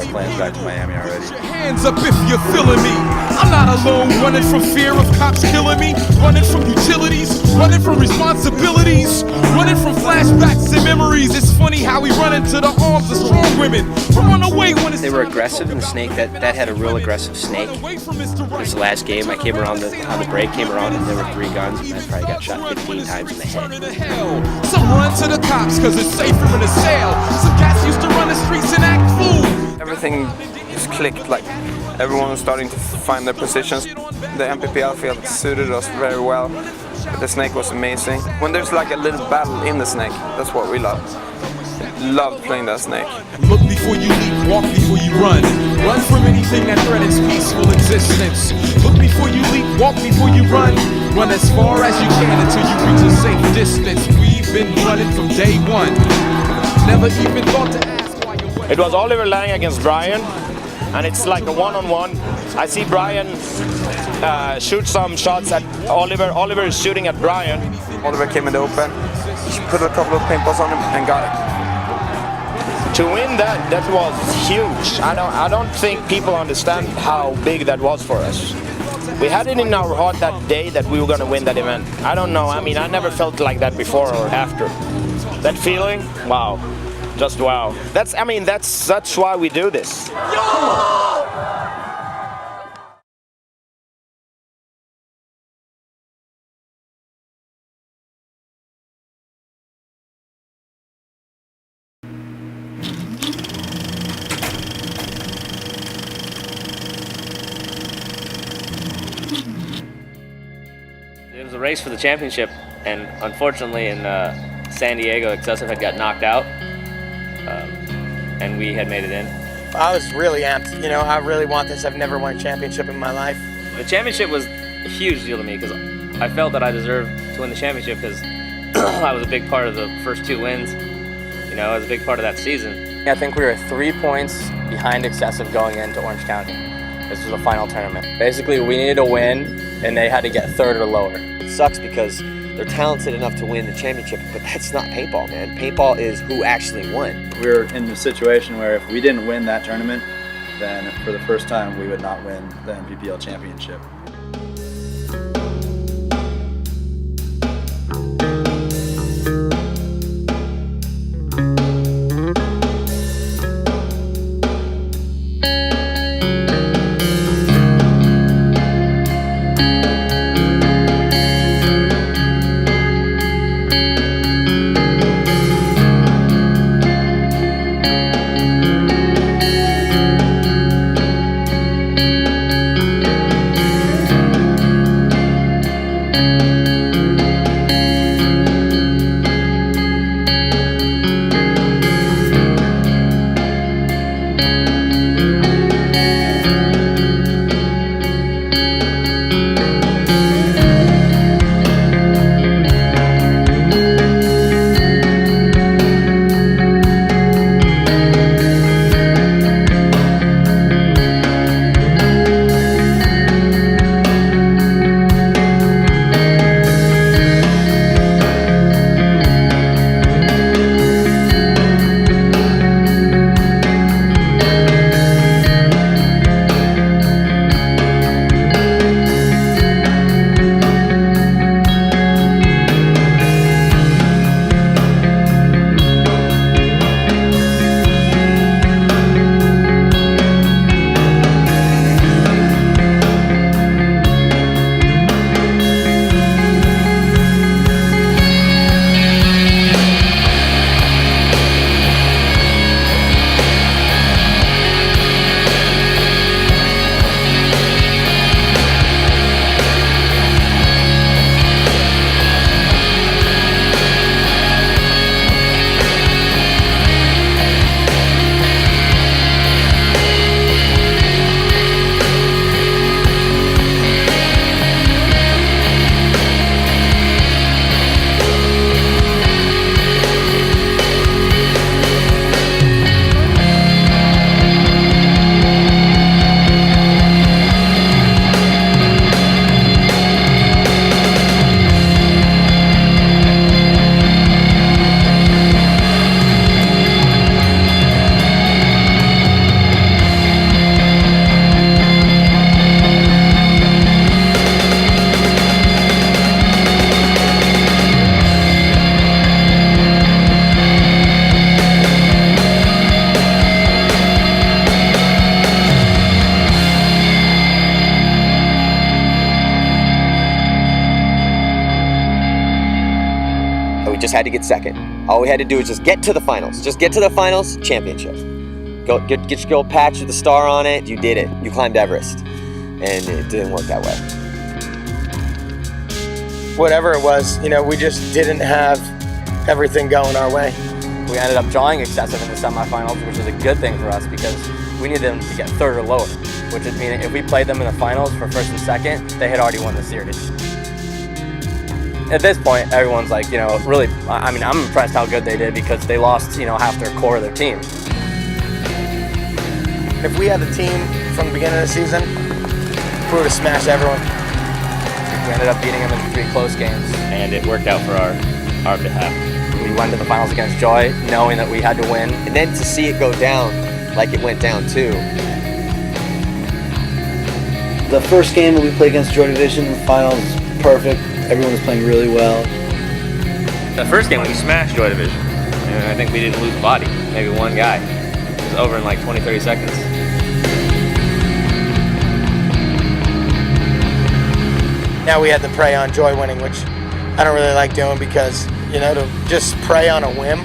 plans back to Miami already. Hands up if you're feeling me. I'm not alone, running from fear of cops killing me. Running from utilities, running from responsibilities. Running from flashbacks and memories. It's funny how we run into the arms of strong women. Run away when it's They were aggressive, and the snake, that had a real aggressive snake. This last game, I came around on the break, came around, and there were 3 guns, and I probably got shot 15 times in the head. Some run to the cops because it's safer in a cell. Some cats used to run the streets and act fool. Everything just clicked, like everyone was starting to find their positions. The MPPL field suited us very well. The snake was amazing. When there's like a little battle in the snake, that's what we love. Loved playing that snake. Look before you leap, walk before you run. Run from anything that threatens peaceful existence. Look before you leap, walk before you run. Run as far as you can until you reach a safe distance. We've been running from day one. Never even thought to ask why you're wet. It was Oliver Lang against Brian, and it's like a one-on-one. I see Brian shoot some shots at Oliver. Oliver is shooting at Brian. Oliver came in the open. He put a couple of paintballs on him and got it. To win that was huge. I don't think people understand how big that was for us. We had it in our heart that day that we were going to win that event. I don't know. I mean, I never felt like that before or after. That feeling, wow. just wow. That's why we do this. It was a race for the championship, and unfortunately in San Diego, Excessive had got knocked out, and we had made it in. I was really amped. You know, I really want this. I've never won a championship in my life. The championship was a huge deal to me because I felt that I deserved to win the championship because I was a big part of the first 2 wins. You know, I was a big part of that season. I think we were 3 points behind Excessive going into Orange County. This was the final tournament. Basically, we needed to win, and they had to get 3rd or lower. It sucks because they're talented enough to win the championship, but that's not paintball, man. Paintball is who actually won. We were in the situation where if we didn't win that tournament, then for the first time we would not win the MPPL championship. just had to get second. All we had to do was just get to the finals. Just get to the finals, championship. Go get your gold patch with the star on it. You did it. You climbed Everest. And it didn't work that way. Whatever it was, you know, we just didn't have everything going our way. We ended up drawing Excessive in the semifinals, which was a good thing for us because we needed them to get third or lower, which would mean if we played them in the finals for first and second, they had already won the series. At this point, everyone's like, you know, really, I mean, I'm impressed how good they did because they lost, you know, half their core of their team. If we had the team from the beginning of the season, we would have smashed everyone. We ended up beating them in 3 close games. And it worked out for our behalf. We went to the finals against Joy, knowing that we had to win. And then to see it go down like it went down too. The first game that we played against Joy Division in the finals, perfect. Everyone was playing really well. The first game we smashed Joy Division. And I think we didn't lose a body, maybe one guy. It was over in like 20, 30 seconds. Now we had to prey on joy winning, which I don't really like doing because, you know, to just prey on a whim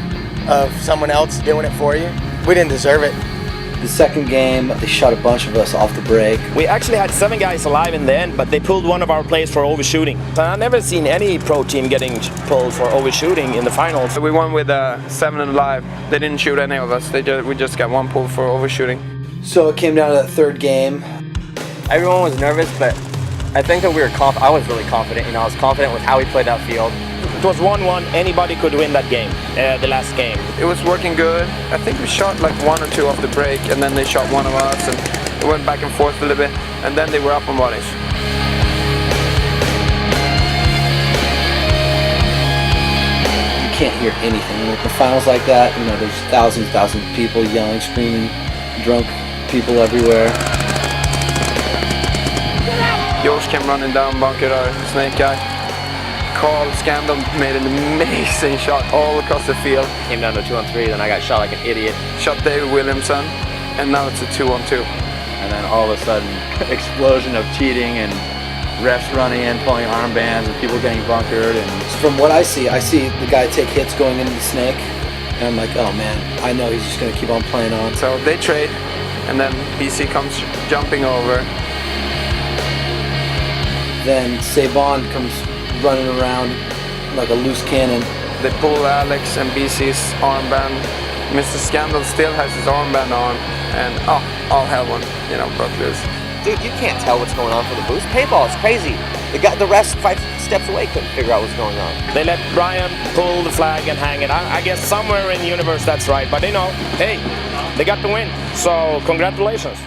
of someone else doing it for you, we didn't deserve it. The second game, they shot a bunch of us off the break. We actually had 7 guys alive in the end, but they pulled one of our players for overshooting. So I've never seen any pro team getting pulled for overshooting in the finals. We won with 7 alive. They didn't shoot any of us. We just got 1 pull for overshooting. So it came down to that third game. Everyone was nervous, but I think that we were I was really confident. You know, I was confident with how we played that field. It was 1-1. Anybody could win that game, the last game. It was working good. I think we shot like 1 or 2 off the break, and then they shot 1 of us, and it went back and forth a little bit, and then they were up on bodies. You can't hear anything. Like the finals like that, you know, there's thousands of people yelling, screaming, drunk people everywhere. Josh came running down, bunkered our snake guy. Carl Scandal made an amazing shot all across the field. Came down to 2-on-3, then I got shot like an idiot. Shot David Williamson, and now it's a 2-on-2. And then all of a sudden, explosion of cheating and refs running in, pulling armbands, and people getting bunkered. And from what I see the guy take hits going into the snake, and I'm like, oh man, I know he's just gonna keep on playing on. So they trade, and then BC comes jumping over. Then Sabon comes running around like a loose cannon. They pull Alex and BC's armband. Mr. Scandal still has his armband on, and all hell broke loose. Dude, you can't tell what's going on for the boost. Paintball is crazy. The rest 5 steps away couldn't figure out what's going on. They let Brian pull the flag and hang it. I guess somewhere in the universe that's right, but hey, they got the win, so congratulations.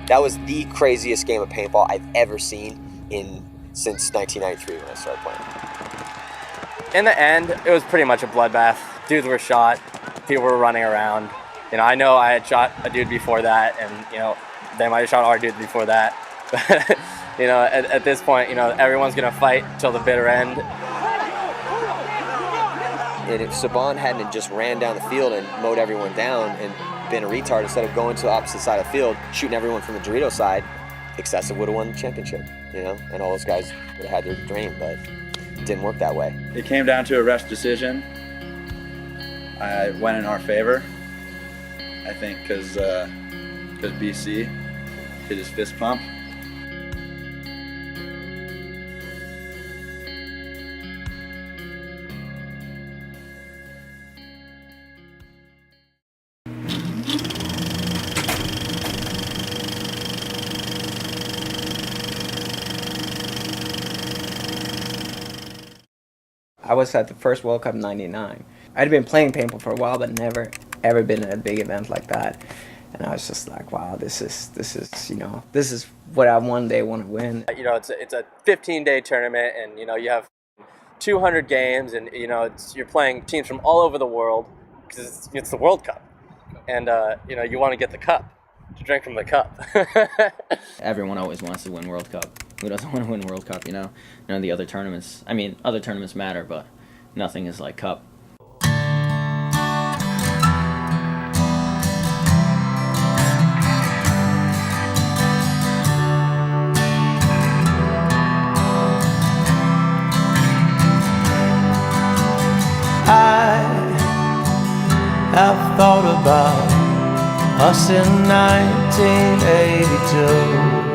That was the craziest game of paintball I've ever seen since 1993 when I started playing. In the end, it was pretty much a bloodbath. Dudes were shot, people were running around. You know I had shot a dude before that, and they might have shot our dude before that. But at this point, everyone's gonna fight till the bitter end. And if Saban hadn't just ran down the field and mowed everyone down and been a retard, instead of going to the opposite side of the field, shooting everyone from the Dorito side, Excessive would have won the championship, and all those guys would have had their dream, but it didn't work that way. it came down to a ref decision. I went in our favor, I think, because BC hit his fist pump. I was at the first World Cup in '99. I'd been playing paintball for a while, but never ever been at a big event like that. And I was just like, wow, this is what I one day want to win. It's a 15-day tournament, and you have 200 games, and you're playing teams from all over the world because it's the World Cup, and you want to get the cup, to drink from the cup. Everyone always wants to win World Cup. Who doesn't want to win World Cup, None of the other tournaments, other tournaments matter, but nothing is like Cup. I have thought about us in 1982.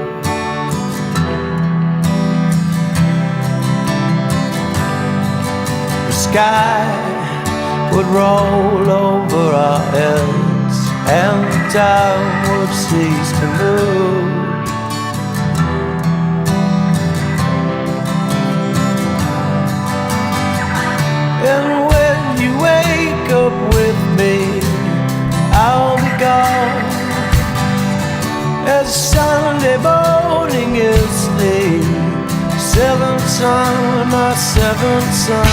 The sky would roll over our heads and time would cease to move. And when you wake up with me, I'll be gone. As Sunday morning is the seventh son, my seventh son.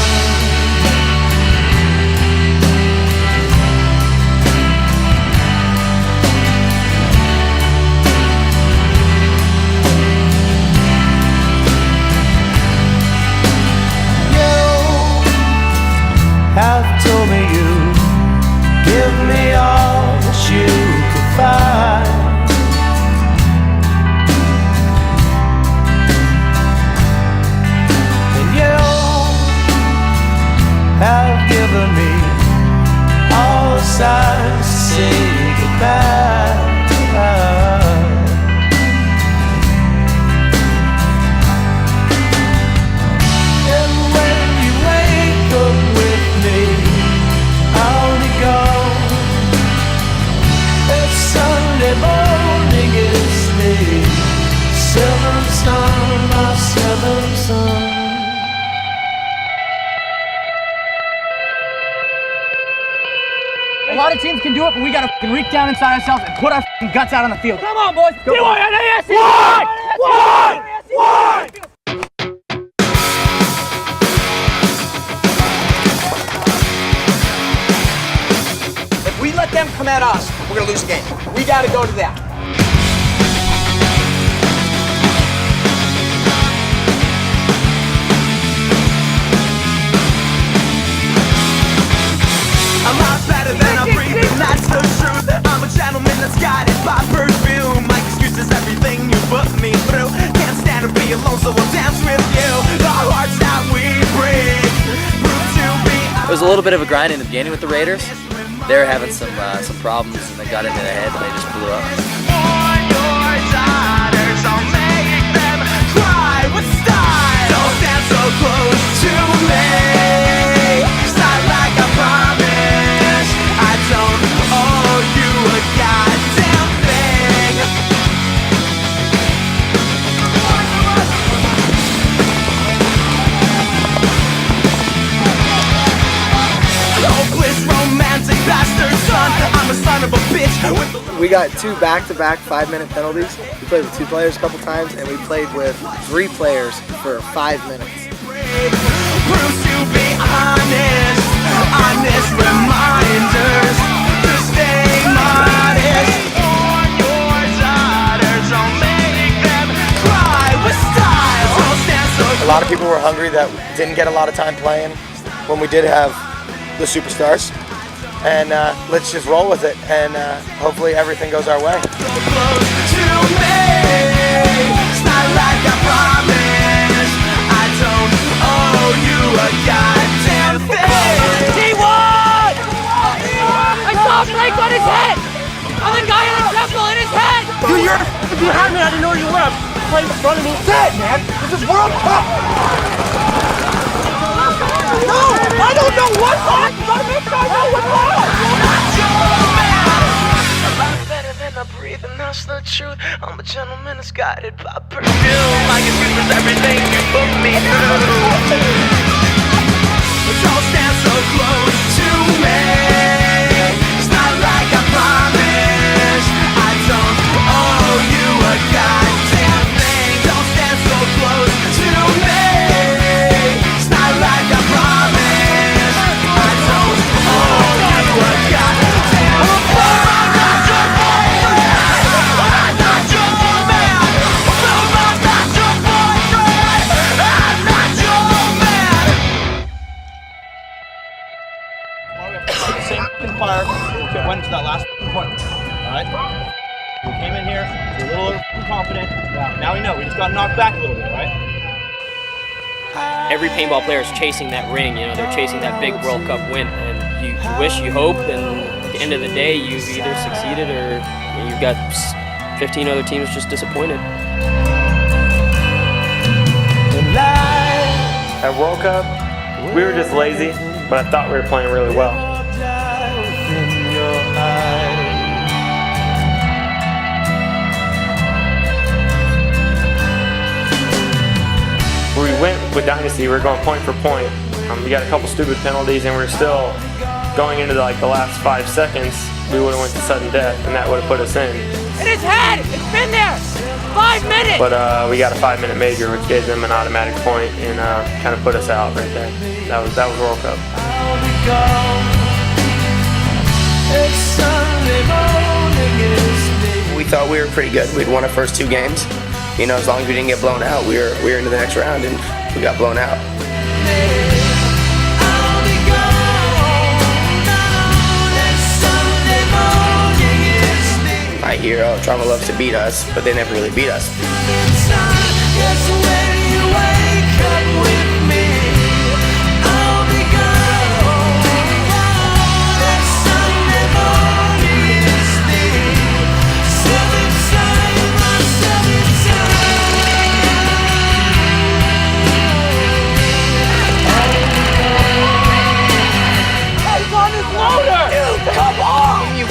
lot of teams can do it, but we gotta fucking reach down inside ourselves and put our fucking guts out on the field. Come on, boys. Go. Why? If we let them come at us, we're gonna lose the game. We gotta go to them. I'm a lot better than I'm breathing, that's the truth. I'm a gentleman that's guided by perfume. My excuse is everything you put me through. Can't stand to be alone, so I'll dance with you. The hearts that we break prove to be. It was a little bit of a grind in the beginning with the Raiders. They were having some problems and they got into their head and they just blew up. On your daughters, I'll make them cry with style. Don't stand so close to me. It's not like I promised. I don't owe you a goddamn thing. Hopeless romantic bastard son. I'm a son of a bitch. We got 2 back-to-back 5-minute penalties. We played with 2 players a couple times, and we played with 3 players for 5 minutes. Proves to be honest, honest reminders to stay modest. On your daughters, I'll make them cry with style. Don't stand so A lot of people were hungry that didn't get a lot of time playing when we did have the superstars. And let's just roll with it, and hopefully everything goes our way. close to me. It's not like I promised. I don't owe you a goddamn thing. T1! I saw Blake on his head! On the guy in the temple in his head! Dude, you're behind me. I didn't know you were up. Playing in front of me. Dead, man. This is World Cup. No, I don't know what song. You gotta make sure I know what song. I breathe and that's the truth. I'm a gentleman that's guided by perfume. My excuse is everything you put me through. Don't stand so close to me. It's not like I promised. I don't owe you a goddamn thing. Don't stand so close to me. It's not like I promised. I don't owe you a goddamn thing. Fire. We went into that last point. Alright? We came in here, we're a little confident. Now we know. We just got knocked back a little bit, right? Every paintball player is chasing that ring, you know, they're chasing that big World Cup win. And you wish, you hope, and at the end of the day, you've either succeeded or you've got 15 other teams just disappointed. At World Cup, we were just lazy, but I thought we were playing really well. We went with Dynasty, we were going point for point. We got a couple stupid penalties and we were still going into the last 5 seconds. We would have went to sudden death and that would have put us in. In his head! It's been there! 5 minutes! But we got a 5-minute major which gave them an automatic point and kind of put us out right there. That was World Cup. We thought we were pretty good. We'd won our first 2 games. You know, as long as we didn't get blown out, we were into the next round, and we got blown out. My hero, Trauma loves to beat us, but they never really beat us.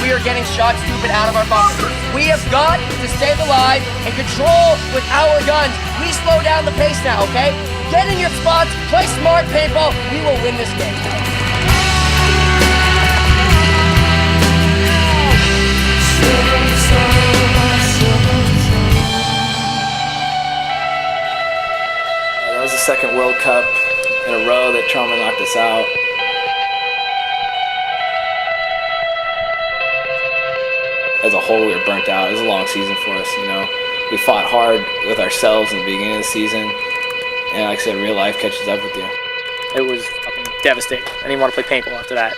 We are getting shot stupid out of our boxes. We have got to stay alive and control with our guns. We slow down the pace now, okay? Get in your spots, play smart paintball. We will win this game. second World Cup in a row that trauma knocked us out. As a whole, we were burnt out. It was a long season for us, you know. We fought hard with ourselves in the beginning of the season, and like I said, real life catches up with you. It was fucking devastating. I didn't want to play paintball after that.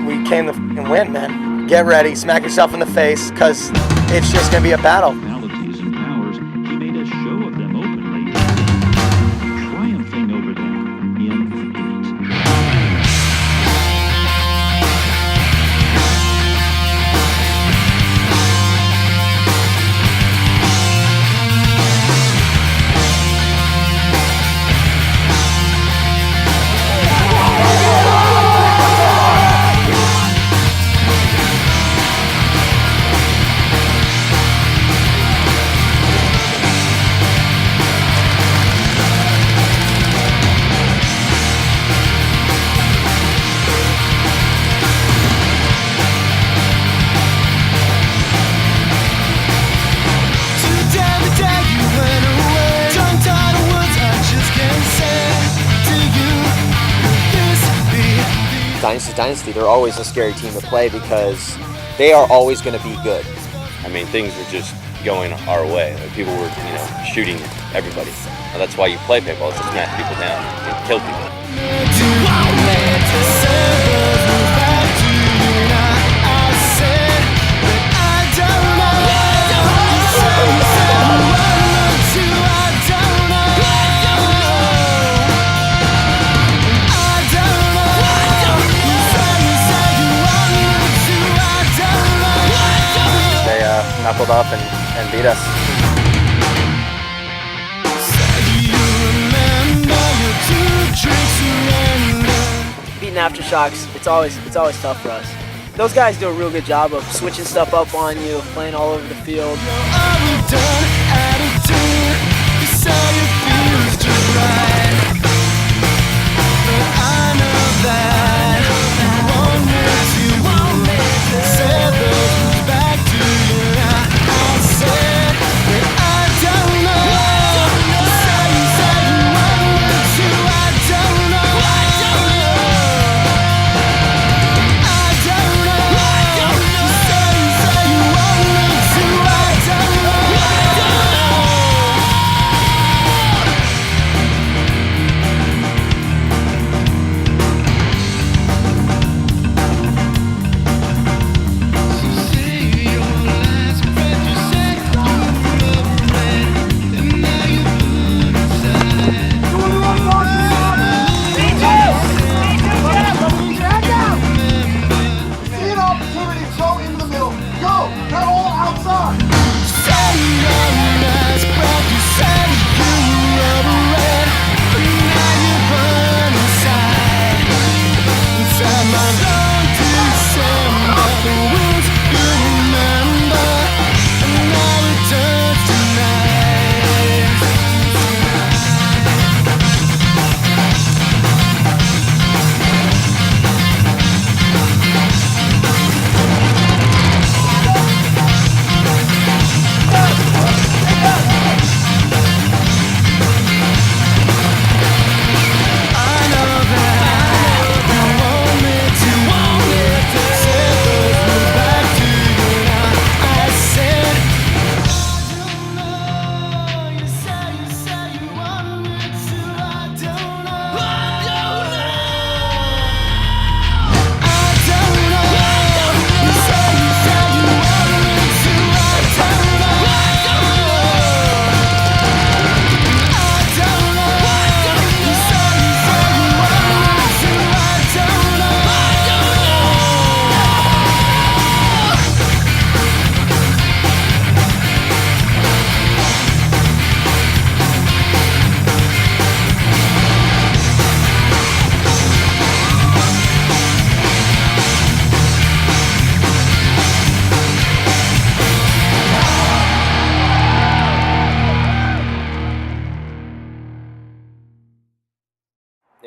We came to f***ing win, man. Get ready, smack yourself in the face, because it's just going to be a battle. Dynasty, they're always a scary team to play because they are always going to be good. I mean, things were just going our way. Like, people were, shooting everybody. Well, that's why you play paintball, is to smash people down and kill people. Knuckled up and beat us. Beating aftershocks, it's always tough for us. Those guys do a real good job of switching stuff up on you, playing all over the field.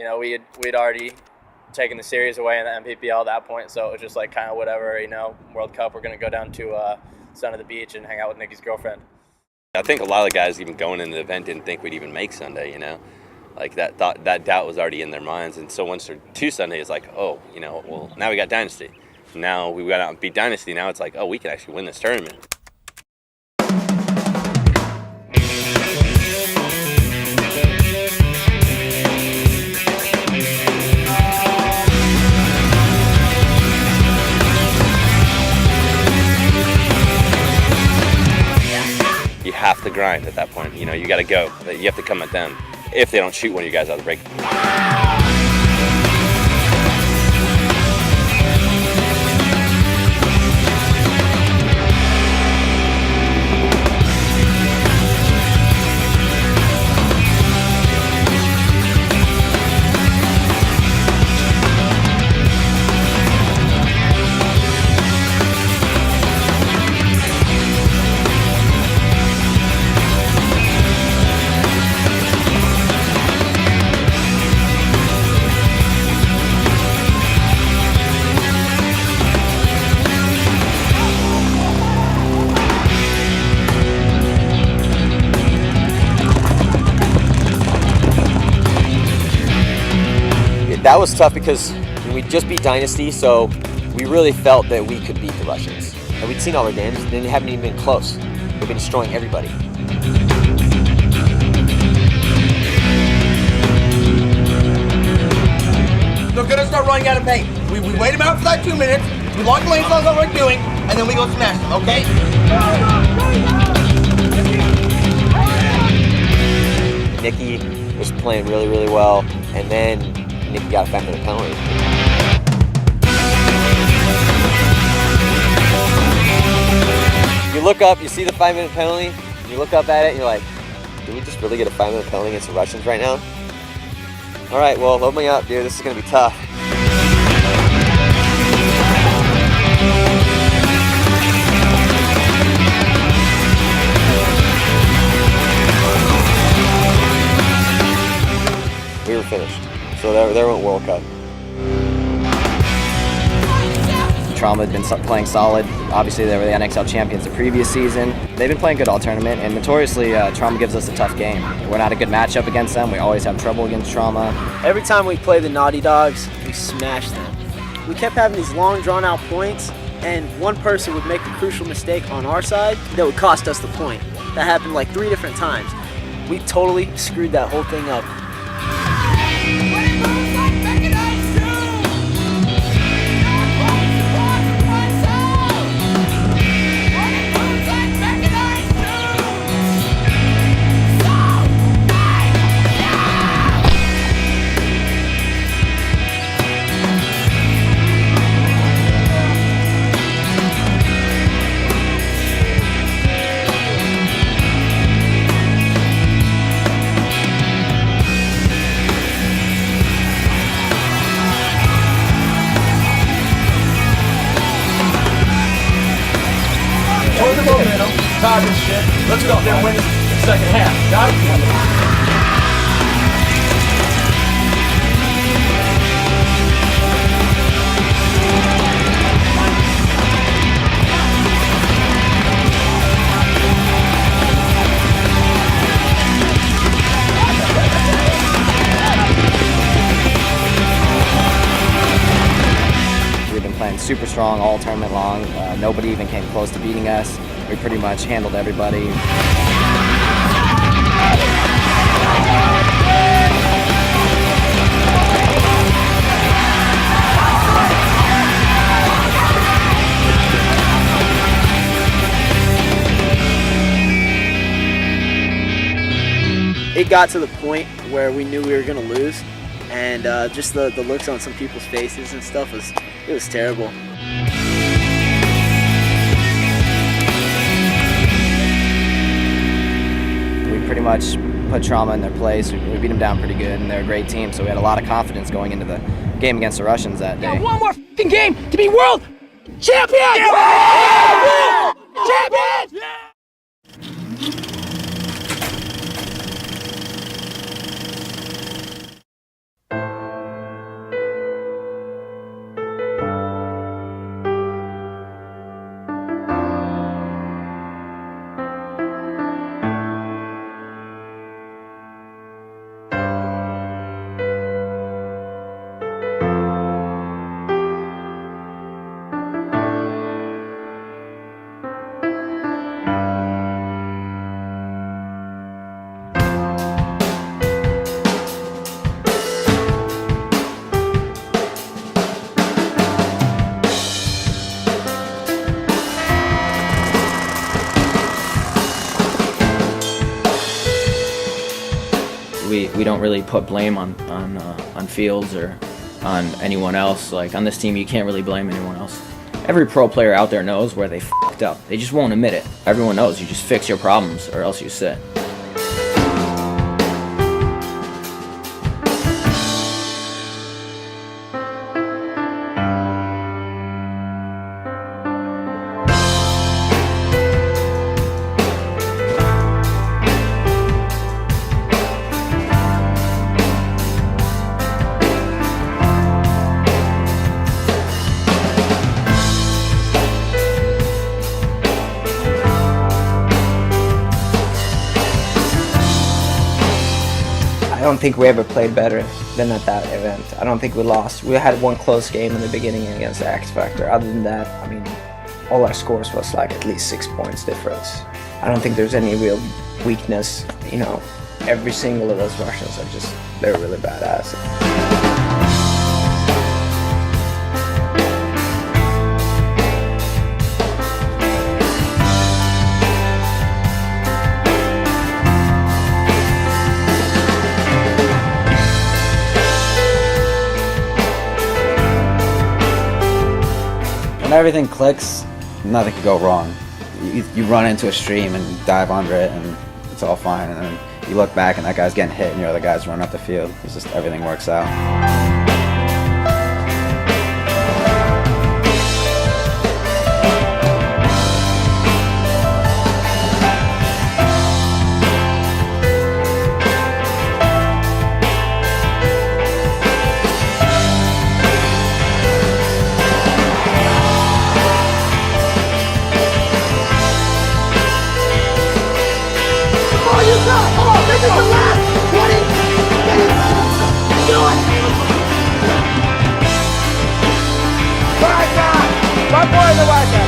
know, we'd already taken the series away in the MPPL at that point, so it was just like kind of whatever, you know, World Cup, we're going to go down to Sun of the Beach and hang out with Nikki's girlfriend. I think a lot of the guys even going into the event didn't think we'd even make Sunday, you know. Like that doubt was already in their minds. And so once they're to Sunday, it's like, oh, you know, well, now we got Dynasty. Now we got out and beat Dynasty. Now it's like, oh, we can actually win this tournament. You have to grind at that point. You know, you got to go. You have to come at them if they don't shoot one of you guys out of the break. That was tough because we just beat Dynasty, so we really felt that we could beat the Russians. And we'd seen all their games, and they haven't even been close. They've been destroying everybody. They're gonna start running out of paint. We wait them out for that 2 minutes, we lock the lanes on what we're doing, and then we go smash them, okay? Nikki was playing really, really well, and then Nikki got a 5-minute penalty. You look up, you see the 5-minute penalty, you look up at it, and you're like, did we just really get a 5-minute penalty against the Russians right now? All right, well, load me up, dude. This is gonna be tough. We were finished. So there went World Cup. Trauma had been playing solid. Obviously, they were the NXL champions the previous season. They've been playing good all tournament, and notoriously, Trauma gives us a tough game. We're not a good matchup against them. We always have trouble against Trauma. Every time we play the Naughty Dogs, we smash them. We kept having these long, drawn-out points, and one person would make a crucial mistake on our side that would cost us the point. That happened like 3 different times. We totally screwed that whole thing up. This shit. Let's go up there and win the second half. Got it? We've been playing super strong all tournament long. Nobody even came close to beating us. We pretty much handled everybody. It got to the point where we knew we were gonna lose, and just the looks on some people's faces and stuff was terrible. Pretty much put Trauma in their place. We beat them down pretty good, and they're a great team, so we had a lot of confidence going into the game against the Russians that day. One more f***ing game to be world champion! Yeah! World champion! Yeah! we don't really put blame on Fields or on anyone else. Like on this team, you can't really blame anyone else. Every pro player out there knows where they f***ed up. They just won't admit it. Everyone knows you just fix your problems or else you sit. I don't think we ever played better than at that event. I don't think we lost. We had one close game in the beginning against the X Factor. Other than that, I mean, all our scores was like at least 6 points difference. I don't think there's any real weakness. You know, every single of those Russians are just, they're really badass. When everything clicks, nothing can go wrong. You run into a stream and dive under it and it's all fine, and then you look back and that guy's getting hit and your other guy's running up the field. It's just everything works out. This is the last 20 minutes. Do it. One more in the Wildcat.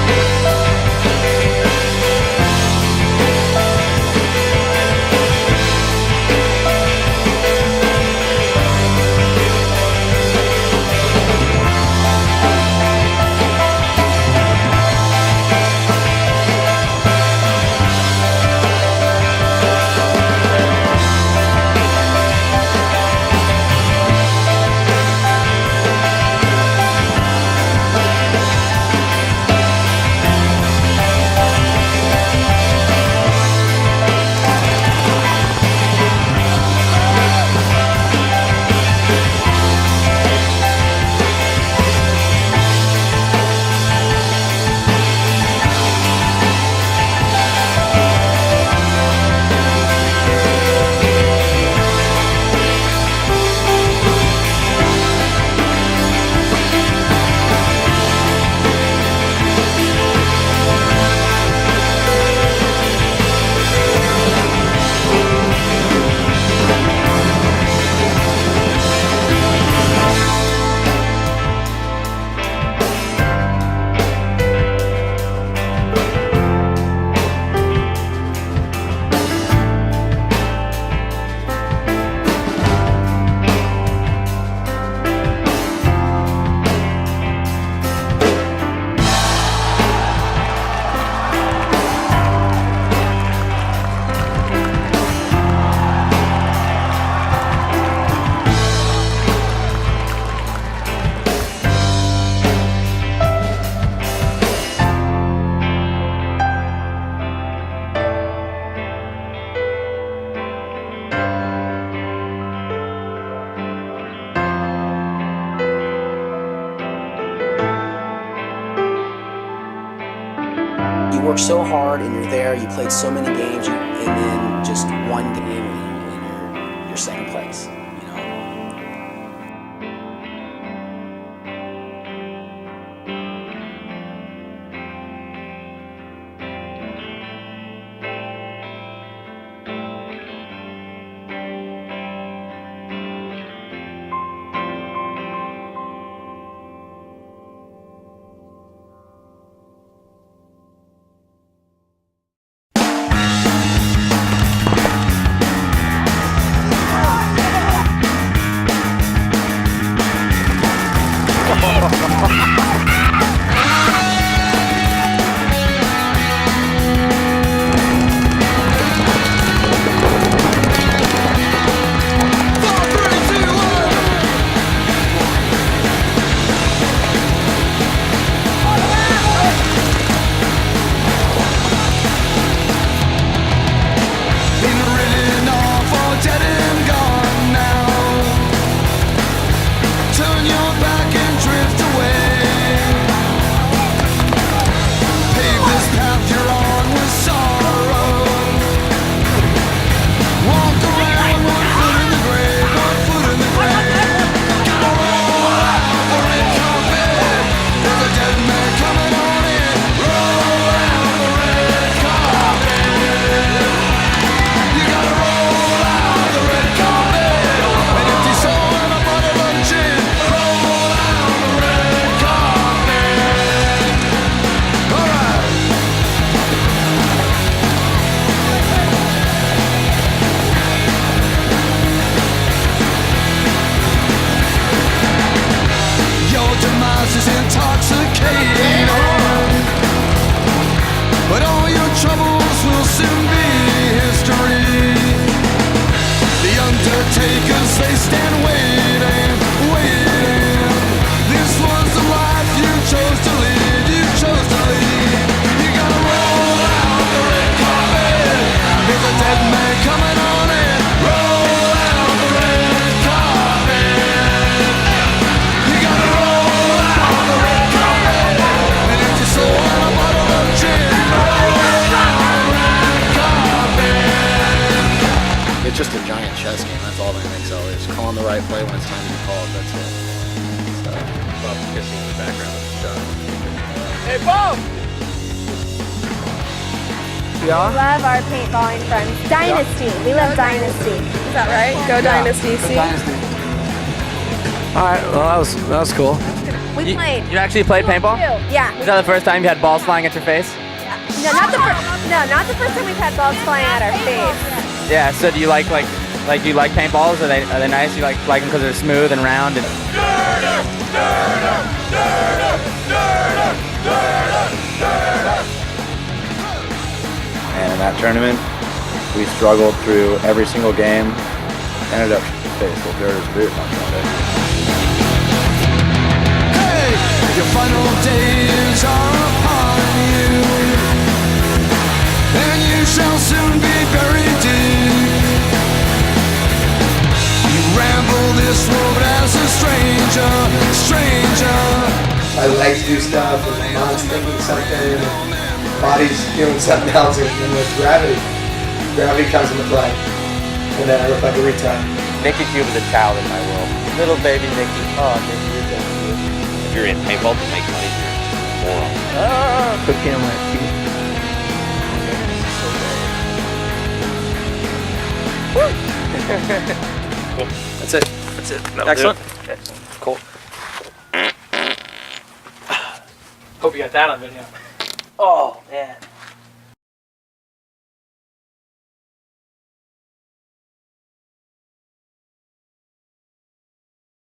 You work so hard and you're there, you played so many games, and then just one game and you're second place. It's just a giant chess game. That's all the NXL is. Calling the right play when it's time to be called. That's it. So, Bob kissing in the background of the shot. Hey, Bob! We love our paintballing friends. Dynasty. We love Dynasty. Is that right? Go Dynasty. See? All right. Well, that was cool. We played. You actually played paintball? Yeah. Is that the first time you had balls flying at your face? No, not the first time we've had balls flying at our face. Yeah. So do you like you like paintballs? Are they nice? You like them because they're smooth and round and. And in that tournament, we struggled through every single game. Ended up faced with Derder's boot on Sunday. Hey, your final days are upon you, and you shall soon be buried deep. You ramble this road as a stranger. My legs do stuff, and my mind's thinking something, and body's doing something else, and with gravity comes into play, and then I look like a retard. Nicky Cube is a child in my world. Little baby Nicky. Oh, Nicky, you're so cute. If you're in paintball to make money, you're a moron. Cooking on my feet. That's it. That's it. Excellent. Okay. Cool. Hope you got that on video. Oh, man.